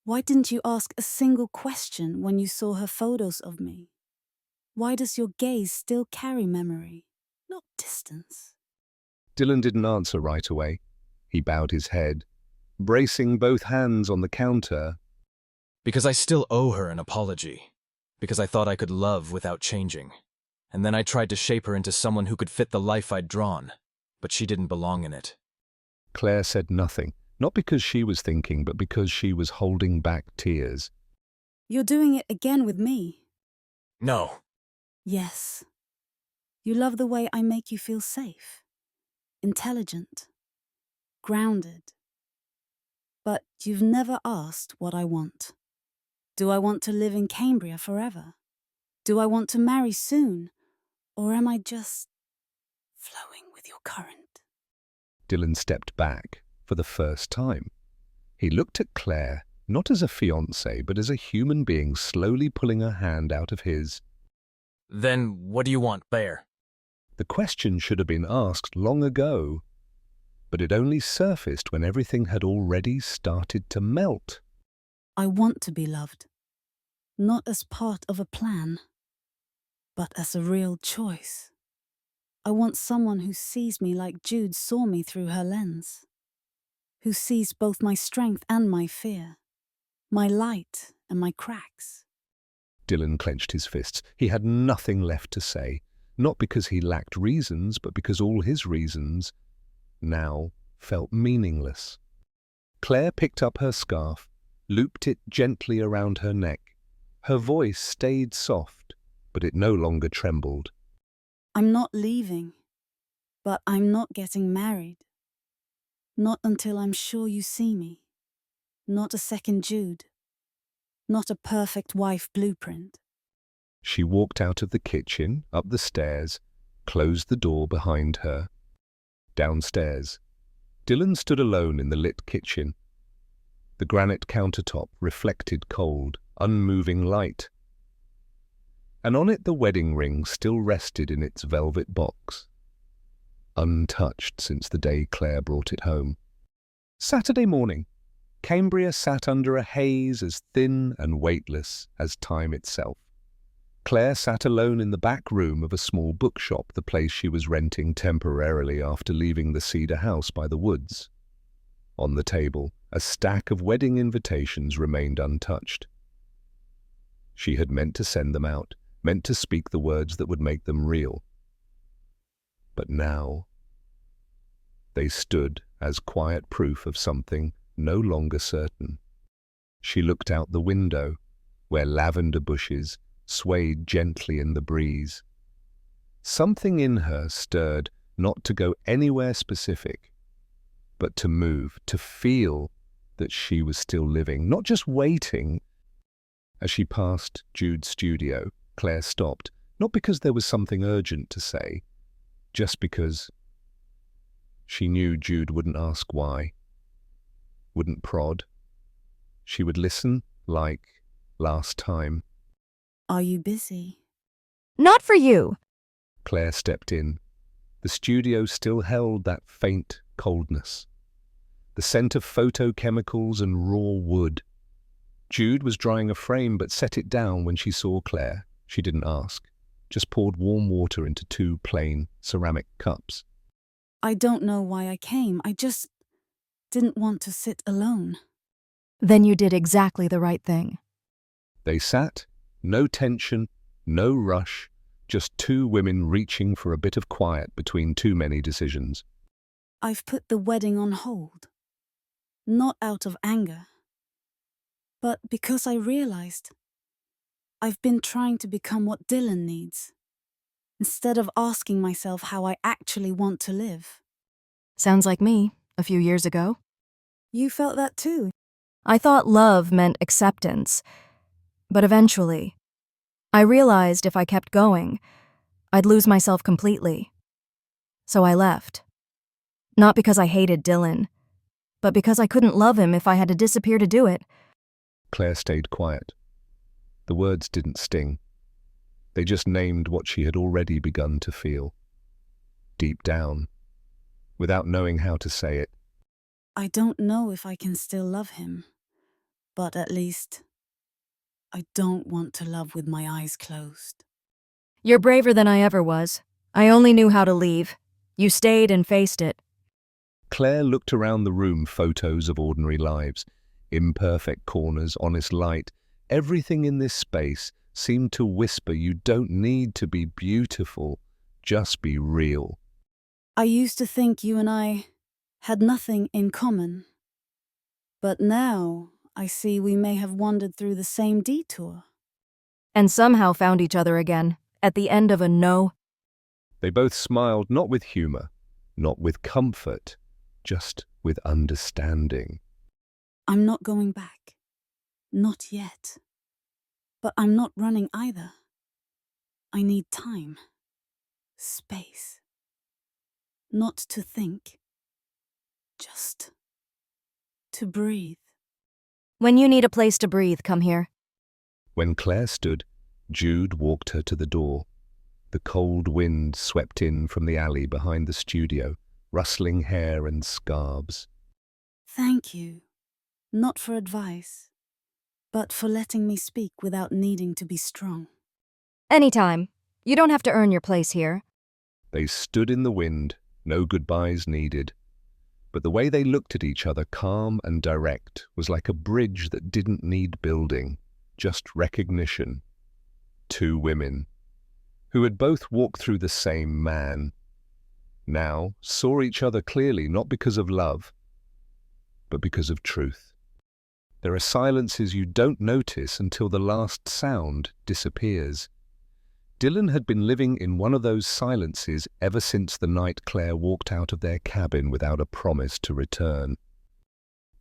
Why didn't you ask a single question when you saw her photos of me? Why does your gaze still carry memory, not distance? Dylan didn't answer right away. He bowed his head, bracing both hands on the counter. Because I still owe her an apology. Because I thought I could love without changing. And then I tried to shape her into someone who could fit the life I'd drawn. But she didn't belong in it. Claire said nothing, not because she was thinking, but because she was holding back tears. You're doing it again with me. No. Yes. You love the way I make you feel safe, intelligent, grounded. But you've never asked what I want. Do I want to live in Cambria forever? Do I want to marry soon? Or am I just flowing with your current? Dylan stepped back for the first time. He looked at Claire, not as a fiancé, but as a human being slowly pulling her hand out of his. Then what do you want, Claire? The question should have been asked long ago, but it only surfaced when everything had already started to melt. I want to be loved, not as part of a plan, but as a real choice. I want someone who sees me like Jude saw me through her lens. who sees both my strength and my fear, my light and my cracks. Dylan clenched his fists. He had nothing left to say, not because he lacked reasons, but because all his reasons now felt meaningless. Claire picked up her scarf, looped it gently around her neck. Her voice stayed soft, but it no longer trembled. I'm not leaving, but I'm not getting married. Not until I'm sure you see me. Not a second Jude. Not a perfect wife blueprint. She walked out of the kitchen, up the stairs, closed the door behind her. Downstairs, Dylan stood alone in the lit kitchen. The granite countertop reflected cold, unmoving light. And on it the wedding ring still rested in its velvet box, untouched since the day Claire brought it home. Saturday morning, Cambria sat under a haze as thin and weightless as time itself. Claire sat alone in the back room of a small bookshop, the place she was renting temporarily after leaving the cedar house by the woods. On the table, a stack of wedding invitations remained untouched. She had meant to send them out, meant to speak the words that would make them real. But now, they stood as quiet proof of something no longer certain. She looked out the window, where lavender bushes swayed gently in the breeze. Something in her stirred not to go anywhere specific, but to move, to feel that she was still living, not just waiting. As she passed Jude's studio, Claire stopped, not because there was something urgent to say, just because she knew Jude wouldn't ask why, wouldn't prod. She would listen like last time. Are you busy? Not for you. Claire stepped in. The studio still held that faint coldness, the scent of photochemicals and raw wood. Jude was drying a frame but set it down when she saw Claire. She didn't ask, just poured warm water into 2 plain ceramic cups. I don't know why I came. I just didn't want to sit alone. Then you did exactly the right thing. They sat, no tension, no rush, just 2 women reaching for a bit of quiet between too many decisions. I've put the wedding on hold. Not out of anger, but because I realized I've been trying to become what Dylan needs, instead of asking myself how I actually want to live. Sounds like me, a few years ago. You felt that too. I thought love meant acceptance, but eventually, I realized if I kept going, I'd lose myself completely. So I left. Not because I hated Dylan, but because I couldn't love him if I had to disappear to do it. Claire stayed quiet. The words didn't sting. They just named what she had already begun to feel. Deep down, without knowing how to say it. I don't know if I can still love him, but at least I don't want to love with my eyes closed. You're braver than I ever was. I only knew how to leave. You stayed and faced it. Claire looked around the room, photos of ordinary lives, imperfect corners, honest light. Everything in this space seemed to whisper, you don't need to be beautiful, just be real. I used to think you and I had nothing in common, but now I see we may have wandered through the same detour. And somehow found each other again, at the end of a no. They both smiled, not with humor, not with comfort, just with understanding. I'm not going back. Not yet. But I'm not running either. I need time. Space. Not to think. Just to breathe. When you need a place to breathe, come here. When Claire stood, Jude walked her to the door. The cold wind swept in from the alley behind the studio, rustling hair and scarves. Thank you. Not for advice, but for letting me speak without needing to be strong. Anytime. You don't have to earn your place here. They stood in the wind, no goodbyes needed. But the way they looked at each other, calm and direct, was like a bridge that didn't need building, just recognition. Two women, who had both walked through the same man, now saw each other clearly, not because of love, but because of truth. There are silences you don't notice until the last sound disappears. Dylan had been living in one of those silences ever since the night Claire walked out of their cabin without a promise to return.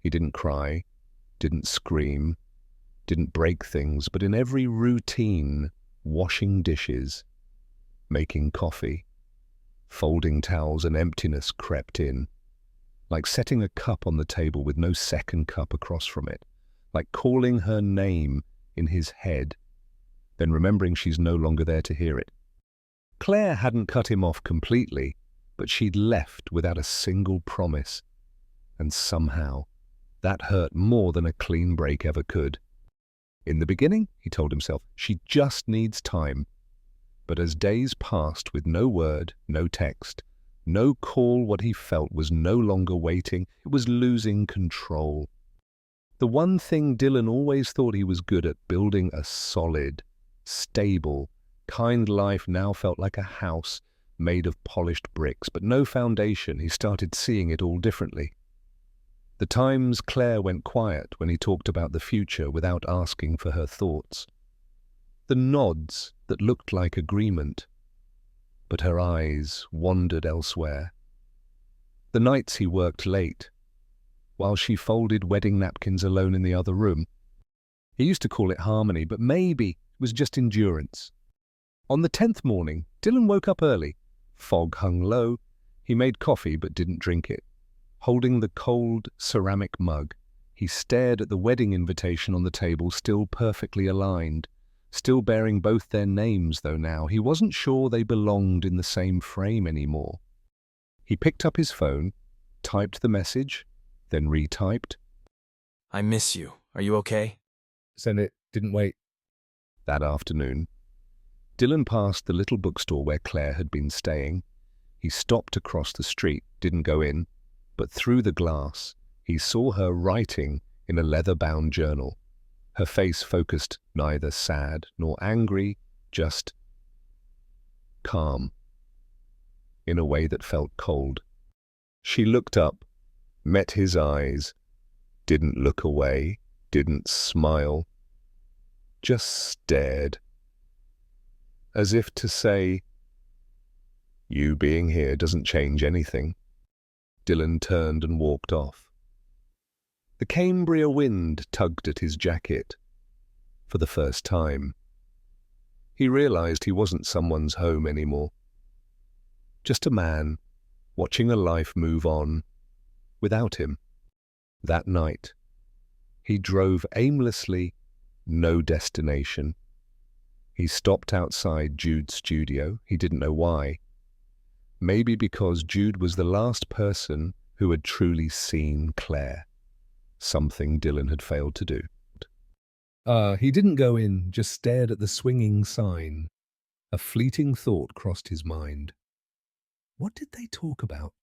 He didn't cry, didn't scream, didn't break things, but in every routine, washing dishes, making coffee, folding towels, an emptiness crept in, like setting a cup on the table with no second cup across from it, like calling her name in his head, then remembering she's no longer there to hear it. Claire hadn't cut him off completely, but she'd left without a single promise, and somehow that hurt more than a clean break ever could. In the beginning, he told himself, she just needs time. But as days passed with no word, no text, no call, what he felt was no longer waiting, it was losing control. The one thing Dylan always thought he was good at, building a solid, stable, kind life, now felt like a house made of polished bricks, but no foundation. He started seeing it all differently. The times Claire went quiet when he talked about the future without asking for her thoughts. The nods that looked like agreement, but her eyes wandered elsewhere. The nights he worked late, while she folded wedding napkins alone in the other room. He used to call it harmony, but maybe it was just endurance. On the 10th morning, Dylan woke up early. Fog hung low. He made coffee but didn't drink it. Holding the cold ceramic mug, he stared at the wedding invitation on the table, still perfectly aligned, still bearing both their names, though now he wasn't sure they belonged in the same frame anymore. He picked up his phone, typed the message, then retyped. I miss you. Are you okay? Send it. Didn't wait. That afternoon, Dylan passed the little bookstore where Claire had been staying. He stopped across the street, didn't go in, but through the glass, he saw her writing in a leather-bound journal. Her face focused, neither sad nor angry, just calm, in a way that felt cold. She looked up, met his eyes, didn't look away, didn't smile, just stared, as if to say, "You being here doesn't change anything." Dylan turned and walked off. The Cambria wind tugged at his jacket. For the first time, he realized he wasn't someone's home anymore. Just a man watching a life move on without him. That night, he drove aimlessly, no destination. He stopped outside Jude's studio. He didn't know why. Maybe because Jude was the last person who had truly seen Claire, something Dylan had failed to do. He didn't go in, just stared at the swinging sign. A fleeting thought crossed his mind. What did they talk about?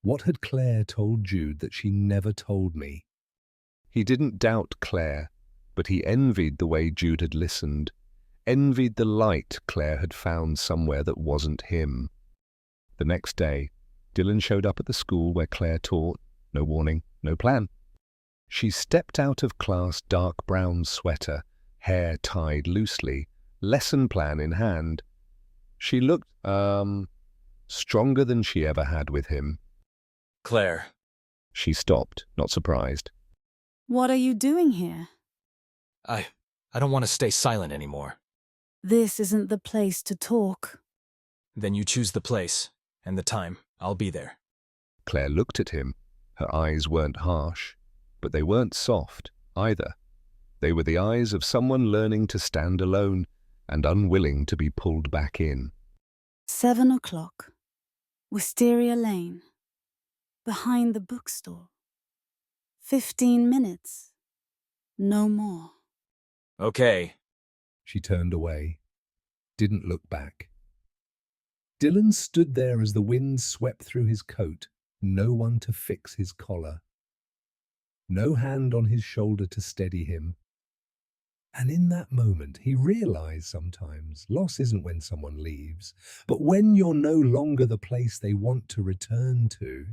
What had Claire told Jude that she never told me? He didn't doubt Claire, but he envied the way Jude had listened, envied the light Claire had found somewhere that wasn't him. The next day, Dylan showed up at the school where Claire taught. No warning, no plan. She stepped out of class, dark brown sweater, hair tied loosely, lesson plan in hand. She looked, stronger than she ever had with him. Claire. She stopped, not surprised. What are you doing here? I don't want to stay silent anymore. This isn't the place to talk. Then you choose the place and the time. I'll be there. Claire looked at him. Her eyes weren't harsh, but they weren't soft either. They were the eyes of someone learning to stand alone and unwilling to be pulled back in. 7 o'clock. Wisteria Lane. Behind the bookstore. 15 minutes. No more. Okay. She turned away, didn't look back. Dylan stood there as the wind swept through his coat, no one to fix his collar, no hand on his shoulder to steady him. And in that moment, he realized sometimes loss isn't when someone leaves, but when you're no longer the place they want to return to.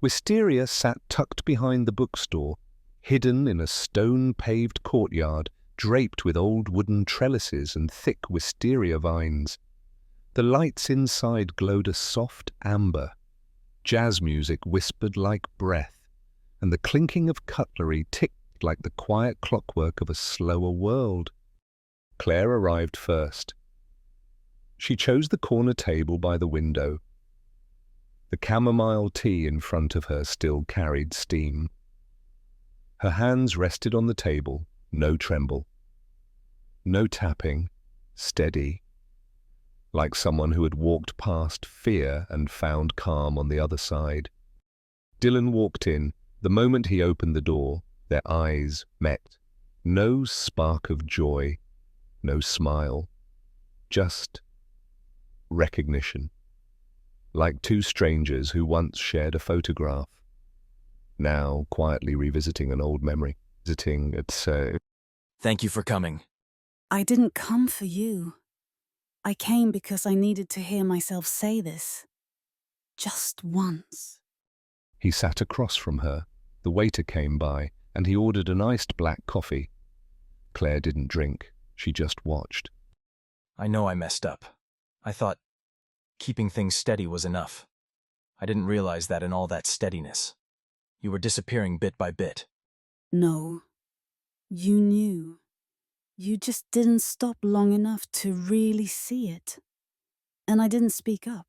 Wisteria sat tucked behind the bookstore, hidden in a stone-paved courtyard, draped with old wooden trellises and thick wisteria vines. The lights inside glowed a soft amber. Jazz music whispered like breath, and the clinking of cutlery ticked like the quiet clockwork of a slower world. Claire arrived first. She chose the corner table by the window. The chamomile tea in front of her still carried steam. Her hands rested on the table, no tremble. No tapping, steady, like someone who had walked past fear and found calm on the other side. Dylan walked in. The moment he opened the door, their eyes met. No spark of joy, no smile, just recognition. Like two strangers who once shared a photograph, now quietly revisiting an old memory. Thank you for coming. I didn't come for you. I came because I needed to hear myself say this. Just once. He sat across from her. The waiter came by, and he ordered an iced black coffee. Claire didn't drink. She just watched. I know I messed up. I thought keeping things steady was enough. I didn't realize that in all that steadiness, you were disappearing bit by bit. No. You knew. You just didn't stop long enough to really see it. And I didn't speak up.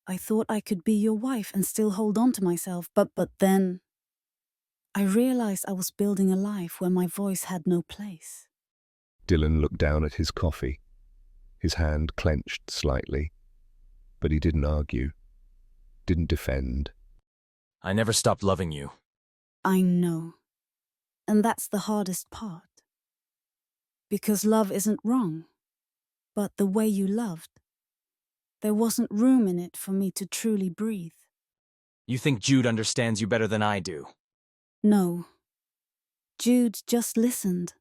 I thought I could be your wife and still hold on to myself, but then I realized I was building a life where my voice had no place. Dylan looked down at his coffee. His hand clenched slightly, but he didn't argue, didn't defend. I never stopped loving you. I know. And that's the hardest part. Because love isn't wrong, but the way you loved, there wasn't room in it for me to truly breathe. You think Jude understands you better than I do? No. Jude just listened.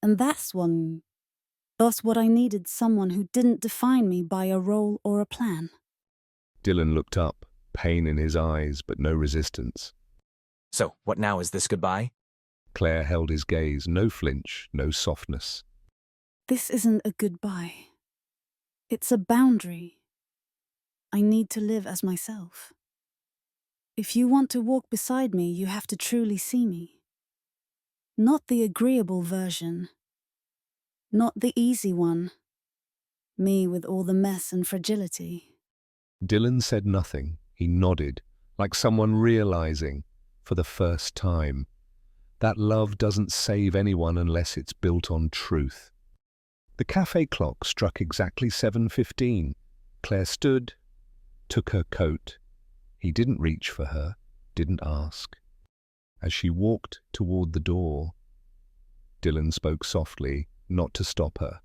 And that's what I needed, someone who didn't define me by a role or a plan. Dylan looked up, pain in his eyes, but no resistance. So, what now? Is this goodbye? Claire held his gaze, no flinch, no softness. This isn't a goodbye. It's a boundary. I need to live as myself. If you want to walk beside me, you have to truly see me. Not the agreeable version. Not the easy one. Me with all the mess and fragility. Dylan said nothing. He nodded, like someone realizing, for the first time, that love doesn't save anyone unless it's built on truth. The cafe clock struck exactly 7:15. Claire stood, took her coat. He didn't reach for her, didn't ask. As she walked toward the door, Dylan spoke softly, not to stop her,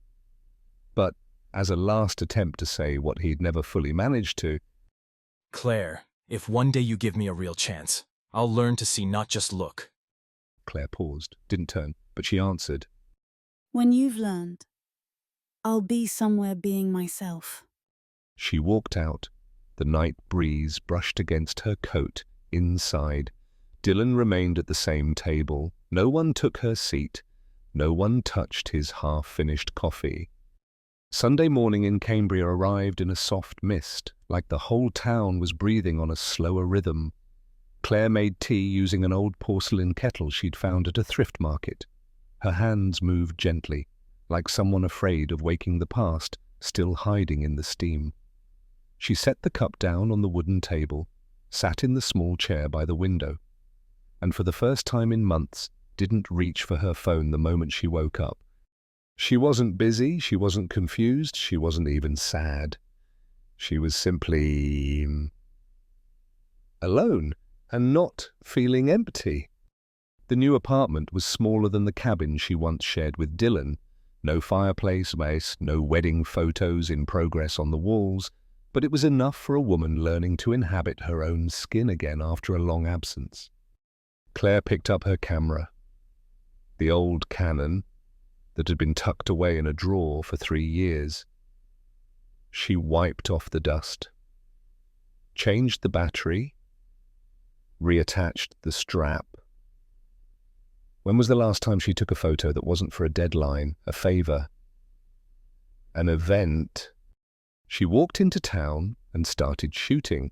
but as a last attempt to say what he'd never fully managed to. Claire, if one day you give me a real chance, I'll learn to see, not just look. Claire paused, didn't turn, but she answered. When you've learned, I'll be somewhere being myself. She walked out. The night breeze brushed against her coat, inside. Dylan remained at the same table. No one took her seat. No one touched his half-finished coffee. Sunday morning in Cambria arrived in a soft mist, like the whole town was breathing on a slower rhythm. Claire made tea using an old porcelain kettle she'd found at a thrift market. Her hands moved gently, like someone afraid of waking the past, still hiding in the steam. She set the cup down on the wooden table, sat in the small chair by the window, and for the first time in months didn't reach for her phone the moment she woke up. She wasn't busy, she wasn't confused, she wasn't even sad. She was simply alone and not feeling empty. The new apartment was smaller than the cabin she once shared with Dylan. No fireplace, no wedding photos in progress on the walls, but it was enough for a woman learning to inhabit her own skin again after a long absence. Claire picked up her camera, the old Canon that had been tucked away in a drawer for 3 years. She wiped off the dust, changed the battery, reattached the strap. When was the last time she took a photo that wasn't for a deadline, a favor, an event? She walked into town and started shooting.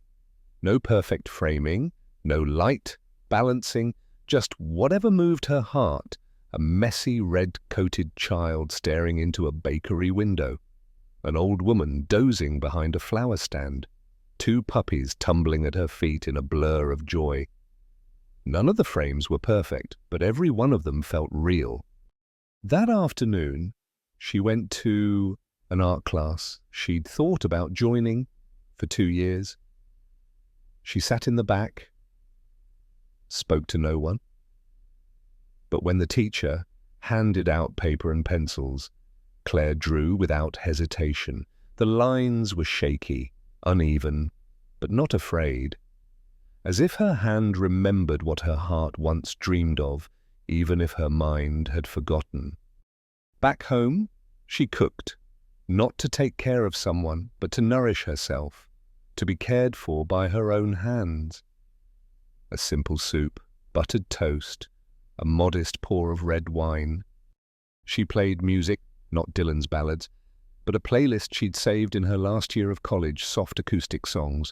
No perfect framing, no light, balancing, just whatever moved her heart, a messy red-coated child staring into a bakery window, an old woman dozing behind a flower stand, 2 puppies tumbling at her feet in a blur of joy. None of the frames were perfect, but every one of them felt real. That afternoon, she went to an art class she'd thought about joining for 2 years. She sat in the back, spoke to no one. But when the teacher handed out paper and pencils, Claire drew without hesitation. The lines were shaky, uneven, but not afraid, as if her hand remembered what her heart once dreamed of, even if her mind had forgotten. Back home, she cooked, not to take care of someone, but to nourish herself, to be cared for by her own hands. A simple soup, buttered toast, a modest pour of red wine. She played music, not Dylan's ballads, but a playlist she'd saved in her last year of college, soft acoustic songs,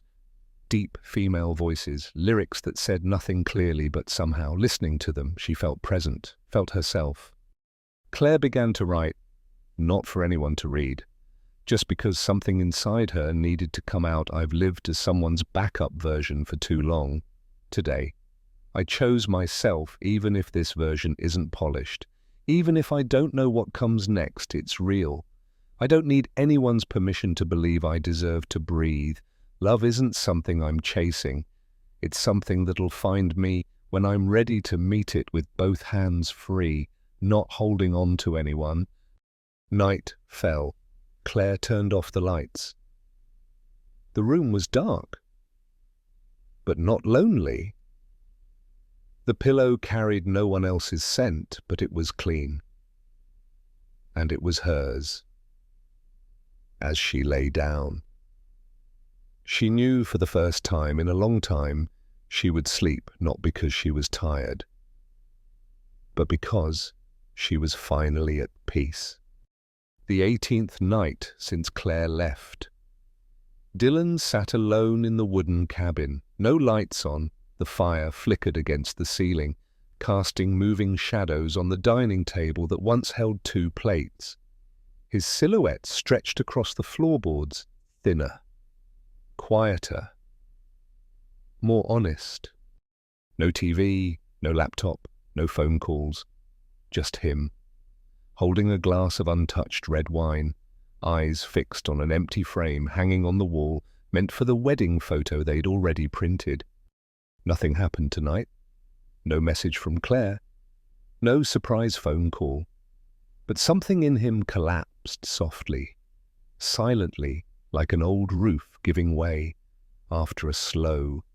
deep female voices, lyrics that said nothing clearly, but somehow, listening to them, she felt present, felt herself. Claire began to write, not for anyone to read, just because something inside her needed to come out. I've lived as someone's backup version for too long. Today, I chose myself, even if this version isn't polished. Even if I don't know what comes next, it's real. I don't need anyone's permission to believe I deserve to breathe. Love isn't something I'm chasing. It's something that'll find me when I'm ready to meet it with both hands free, not holding on to anyone. Night fell. Claire turned off the lights. The room was dark, but not lonely. The pillow carried no one else's scent, but it was clean. And it was hers. As she lay down, she knew for the first time in a long time she would sleep, not because she was tired, but because she was finally at peace. The 18th night since Claire left. Dylan sat alone in the wooden cabin, no lights on. The fire flickered against the ceiling, casting moving shadows on the dining table that once held 2 plates. His silhouette stretched across the floorboards, thinner, quieter, more honest. No TV, no laptop, no phone calls, just him, holding a glass of untouched red wine, eyes fixed on an empty frame hanging on the wall, meant for the wedding photo they'd already printed. Nothing happened tonight. No message from Claire. No surprise phone call. But something in him collapsed softly, silently, like an old roof giving way after a slow,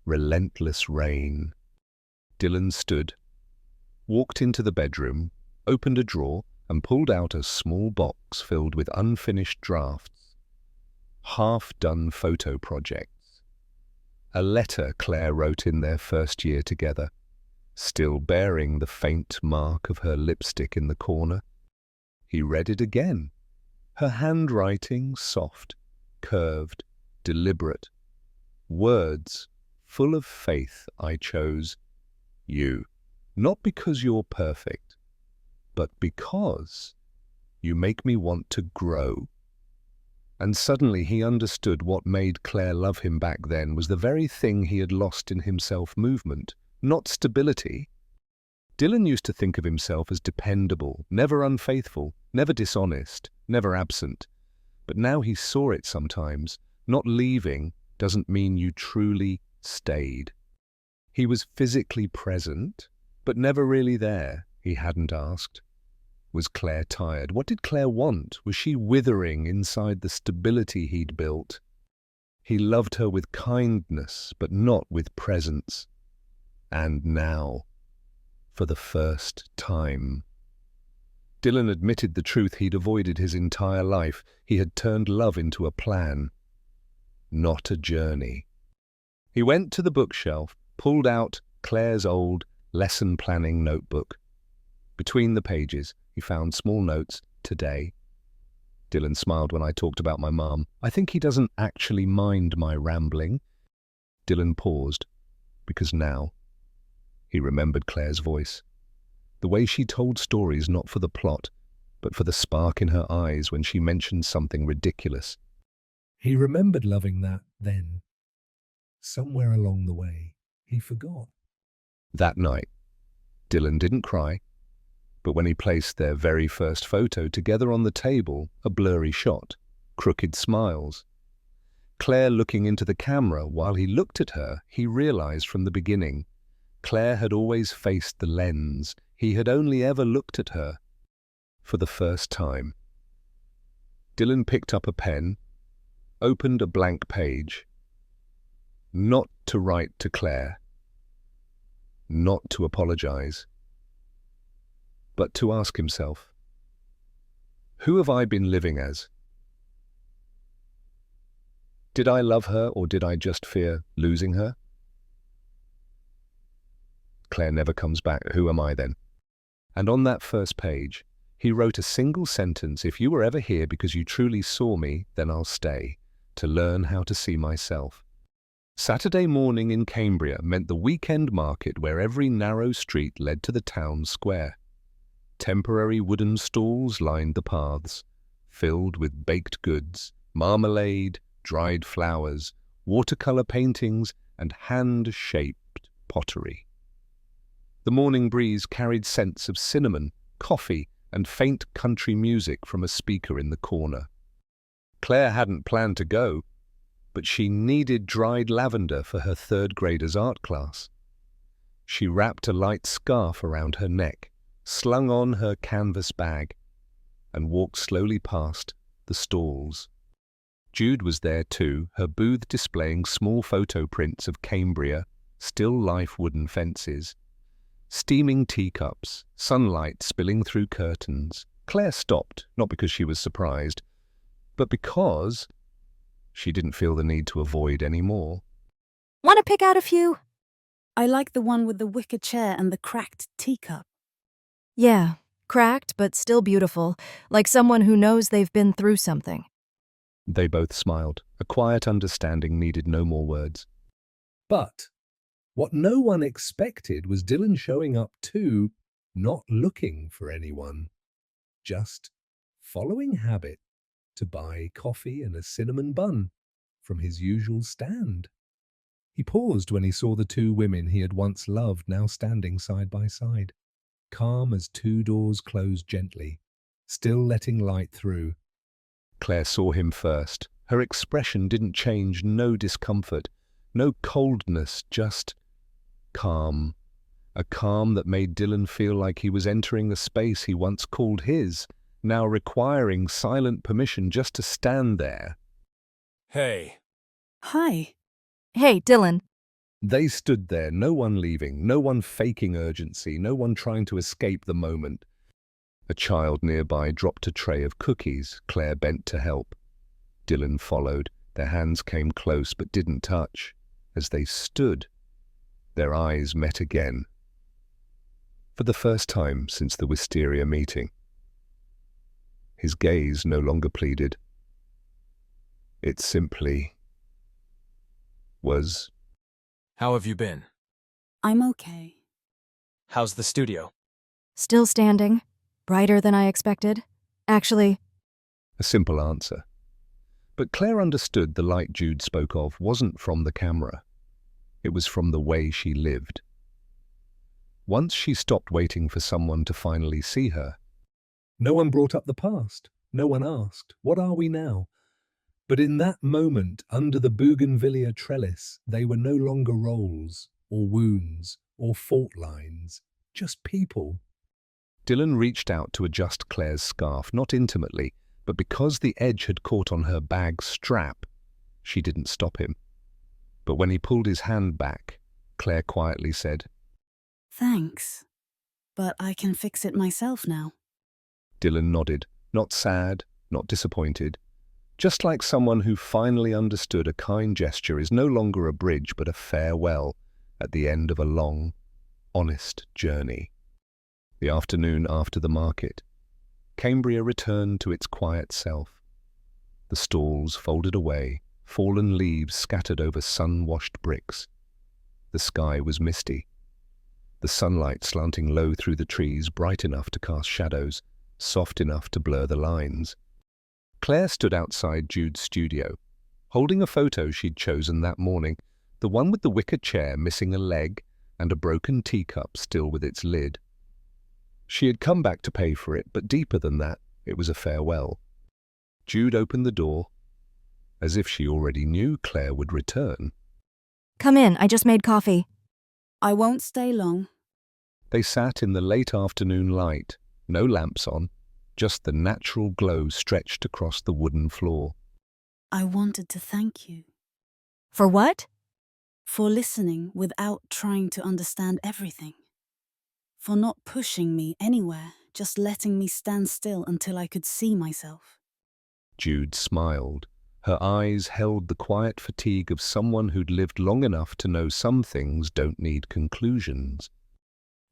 relentless rain. Dylan stood, walked into the bedroom, opened a drawer, and pulled out a small box filled with unfinished drafts, half-done photo projects. A letter Claire wrote in their first year together, still bearing the faint mark of her lipstick in the corner. He read it again, her handwriting soft, curved, deliberate. Words full of faith. I chose you, not because you're perfect, but because you make me want to grow. And suddenly he understood what made Claire love him back then was the very thing he had lost in himself: movement, not stability. Dylan used to think of himself as dependable, never unfaithful, never dishonest, never absent. But now he saw it sometimes. Not leaving doesn't mean you truly stayed. He was physically present, but never really there. He hadn't asked. Was Claire tired? What did Claire want? Was she withering inside the stability he'd built? He loved her with kindness, but not with presence. And now, for the first time, Dylan admitted the truth he'd avoided his entire life. He had turned love into a plan, not a journey. He went to the bookshelf, pulled out Claire's old lesson planning notebook. Between the pages, he found small notes. Today, Dylan smiled when I talked about my mom. I think he doesn't actually mind my rambling. Dylan paused, because now he remembered Claire's voice. The way she told stories not for the plot, but for the spark in her eyes when she mentioned something ridiculous. He remembered loving that then. Somewhere along the way, he forgot. That night, Dylan didn't cry, but when he placed their very first photo together on the table, a blurry shot, crooked smiles. Claire looking into the camera while he looked at her, he realized from the beginning, Claire had always faced the lens. He had only ever looked at her. For the first time, Dylan picked up a pen, opened a blank page, not to write to Claire, not to apologize, but to ask himself, who have I been living as? Did I love her, or did I just fear losing her? Claire never comes back. Who am I then? And on that first page, he wrote a single sentence: if you were ever here because you truly saw me, then I'll stay, to learn how to see myself. Saturday morning in Cambria meant the weekend market where every narrow street led to the town square. Temporary wooden stalls lined the paths, filled with baked goods, marmalade, dried flowers, watercolor paintings, and hand-shaped pottery. The morning breeze carried scents of cinnamon, coffee, and faint country music from a speaker in the corner. Claire hadn't planned to go, but she needed dried lavender for her third grader's art class. She wrapped a light scarf around her neck, slung on her canvas bag, and walked slowly past the stalls. Jude was there too, her booth displaying small photo prints of Cambria, still-life wooden fences, steaming teacups, sunlight spilling through curtains. Claire stopped, not because she was surprised, but because she didn't feel the need to avoid any more. Want to pick out a few? I like the one with the wicker chair and the cracked teacup. Yeah, cracked but still beautiful, like someone who knows they've been through something. They both smiled. A quiet understanding needed no more words. But what no one expected was Dylan showing up too, not looking for anyone, just following habit to buy coffee and a cinnamon bun from his usual stand. He paused when he saw the two women he had once loved now standing side by side, calm as two doors closed gently, still letting light through. Claire saw him first. Her expression didn't change, no discomfort, no coldness, just calm. A calm that made Dylan feel like he was entering a space he once called his, now requiring silent permission just to stand there. Hey. Hi. Hey, Dylan. They stood there, no one leaving, no one faking urgency, no one trying to escape the moment. A child nearby dropped a tray of cookies. Claire bent to help. Dylan followed. Their hands came close but didn't touch. As they stood, their eyes met again. For the first time since the Wisteria meeting. His gaze no longer pleaded. It simply was. How have you been? I'm okay. How's the studio? Still standing. Brighter than I expected. Actually, A simple answer. But Claire understood the light Jude spoke of wasn't from the camera. It was from the way she lived. Once she stopped waiting for someone to finally see her. No one brought up the past. No one asked, what are we now? But in that moment, under the bougainvillea trellis, they were no longer roles, or wounds, or fault lines, just people. Dylan reached out to adjust Claire's scarf, not intimately, but because the edge had caught on her bag's strap. She didn't stop him. But when he pulled his hand back, Claire quietly said, Thanks, but I can fix it myself now. Dylan nodded, not sad, not disappointed, just like someone who finally understood a kind gesture is no longer a bridge but a farewell at the end of a long, honest journey. The afternoon after the market, Cambria returned to its quiet self. The stalls folded away, fallen leaves scattered over sun-washed bricks. The sky was misty, the sunlight slanting low through the trees, bright enough to cast shadows, soft enough to blur the lines. Claire stood outside Jude's studio, holding a photo she'd chosen that morning, the one with the wicker chair missing a leg and a broken teacup still with its lid. She had come back to pay for it, but deeper than that, it was a farewell. Jude opened the door, as if she already knew Claire would return. Come in, I just made coffee. I won't stay long. They sat in the late afternoon light, no lamps on, just the natural glow stretched across the wooden floor. I wanted to thank you For what? for listening without trying to understand everything. For not pushing me anywhere, just letting me stand still until I could see myself. Jude smiled. Her eyes held the quiet fatigue of someone who'd lived long enough to know some things don't need conclusions.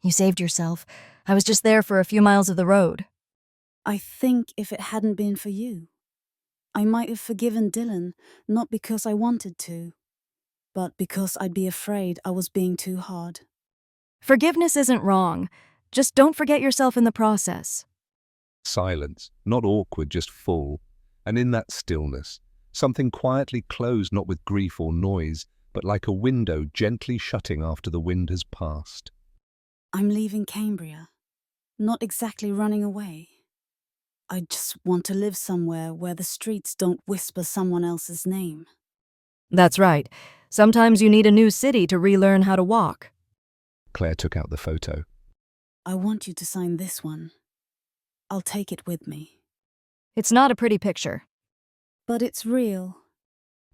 You saved yourself. I was just there for a few miles of the road. I think if it hadn't been for you, I might have forgiven Dylan, not because I wanted to, but because I'd be afraid I was being too hard. Forgiveness isn't wrong. Just don't forget yourself in the process. Silence, not awkward, just full. And in that stillness, something quietly closed, not with grief or noise, but like a window gently shutting after the wind has passed. I'm leaving Cambria, not exactly running away. I just want to live somewhere where the streets don't whisper someone else's name. That's right. Sometimes you need a new city to relearn how to walk. Claire took out the photo. I want you to sign this one. I'll take it with me. It's not a pretty picture. But it's real.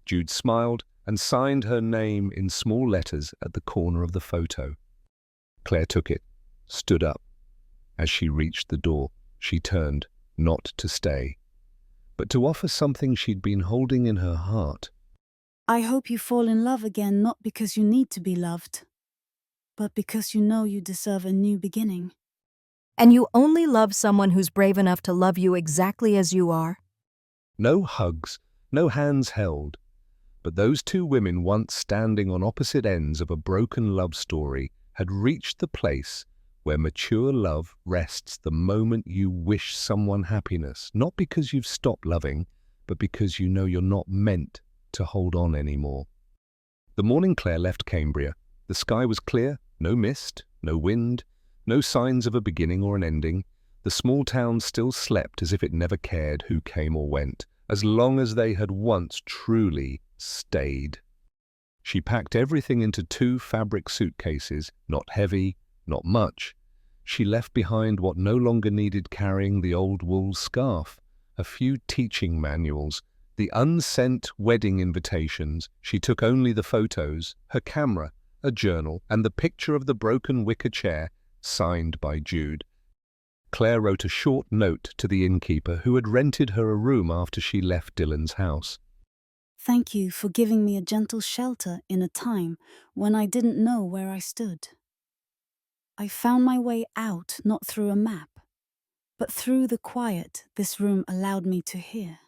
Jude smiled and signed her name in small letters at the corner of the photo. Claire took it, stood up. As she reached the door, she turned, not to stay, but to offer something she'd been holding in her heart. I hope you fall in love again, not because you need to be loved, but because you know you deserve a new beginning. And you only love someone who's brave enough to love you exactly as you are. No hugs, no hands held, but those two women once standing on opposite ends of a broken love story had reached the place where mature love rests the moment you wish someone happiness, not because you've stopped loving, but because you know you're not meant to hold on anymore. The morning Claire left Cambria, the sky was clear, no mist, no wind, no signs of a beginning or an ending. The small town still slept as if it never cared who came or went, as long as they had once truly stayed. She packed everything into 2 fabric suitcases, not heavy, not much. She left behind what no longer needed carrying: the old wool scarf, a few teaching manuals, the unsent wedding invitations. She took only the photos, her camera, a journal, and the picture of the broken wicker chair, signed by Jude. Claire wrote a short note to the innkeeper who had rented her a room after she left Dylan's house. Thank you for giving me a gentle shelter in a time when I didn't know where I stood. I found my way out not through a map, but through the quiet this room allowed me to hear.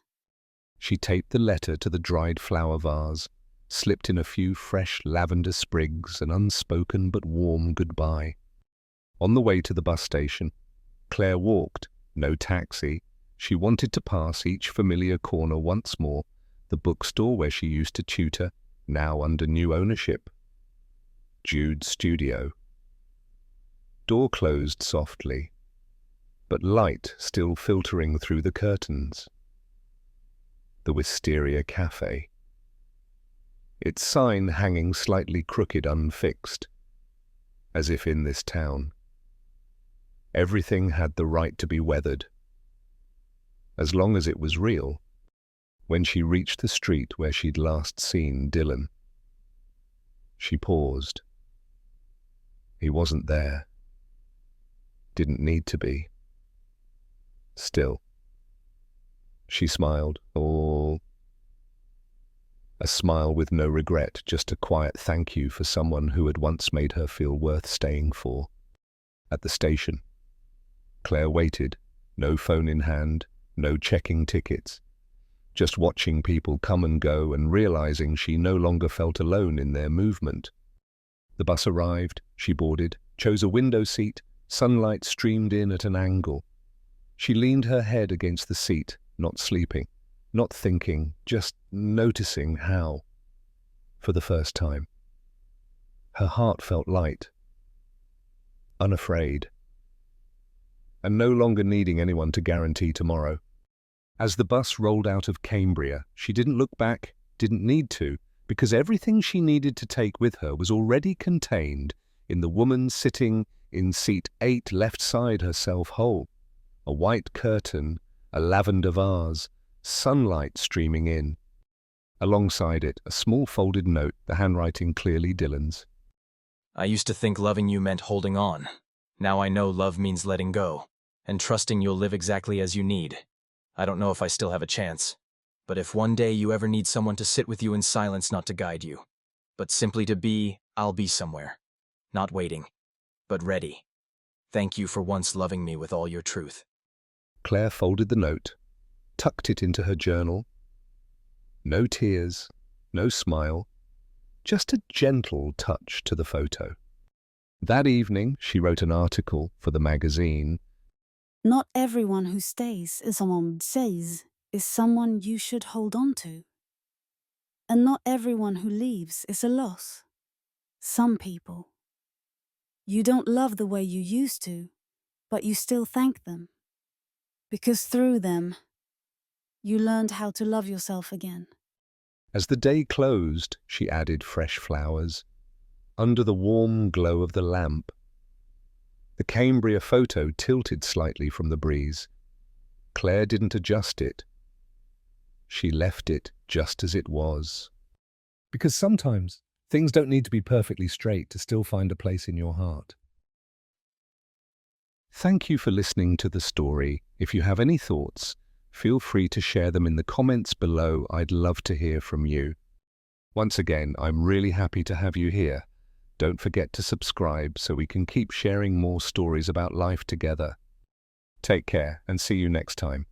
She taped the letter to the dried flower vase, slipped in a few fresh lavender sprigs, an unspoken but warm goodbye. On the way to the bus station, Claire walked, no taxi. She wanted to pass each familiar corner once more, the bookstore where she used to tutor, now under new ownership. Jude's studio. Door closed softly, but light still filtering through the curtains. The Wisteria Cafe. Its sign hanging slightly crooked, unfixed, as if in this town everything had the right to be weathered, as long as it was real. when she reached the street where she'd last seen Dylan. She paused. He wasn't there. Didn't need to be. Still. She smiled, a smile with no regret, just a quiet thank you for someone who had once made her feel worth staying for. At the station, Claire waited, no phone in hand, no checking tickets, just watching people come and go and realizing she no longer felt alone in their movement. The bus arrived, she boarded, chose a window seat, sunlight streamed in at an angle. She leaned her head against the seat, not sleeping, not thinking, just noticing how, for the first time. Her heart felt light, unafraid, and no longer needing anyone to guarantee tomorrow. As the bus rolled out of Cambria, she didn't look back, didn't need to, because everything she needed to take with her was already contained in the woman sitting in seat 8 left side herself whole. A white curtain, a lavender vase, sunlight streaming in. Alongside it, a small folded note, the handwriting clearly Dylan's. I used to think loving you meant holding on. Now I know love means letting go, and trusting you'll live exactly as you need. I don't know if I still have a chance, but if one day you ever need someone to sit with you in silence, not to guide you, but simply to be, I'll be somewhere. Not waiting, but ready. Thank you for once loving me with all your truth. Claire folded the note, tucked it into her journal. No tears, no smile, just a gentle touch to the photo. That evening, she wrote an article for the magazine. Not everyone who stays is someone says is someone you should hold on to. And not everyone who leaves is a loss. Some people. You don't love the way you used to, but you still thank them. Because through them, you learned how to love yourself again. As the day closed, she added fresh flowers, under the warm glow of the lamp. The Cambria photo tilted slightly from the breeze. Claire didn't adjust it. She left it just as it was. Because sometimes things don't need to be perfectly straight to still find a place in your heart. Thank you for listening to the story. If you have any thoughts, feel free to share them in the comments below. I'd love to hear from you. Once again, I'm really happy to have you here. Don't forget to subscribe so we can keep sharing more stories about life together. Take care and see you next time.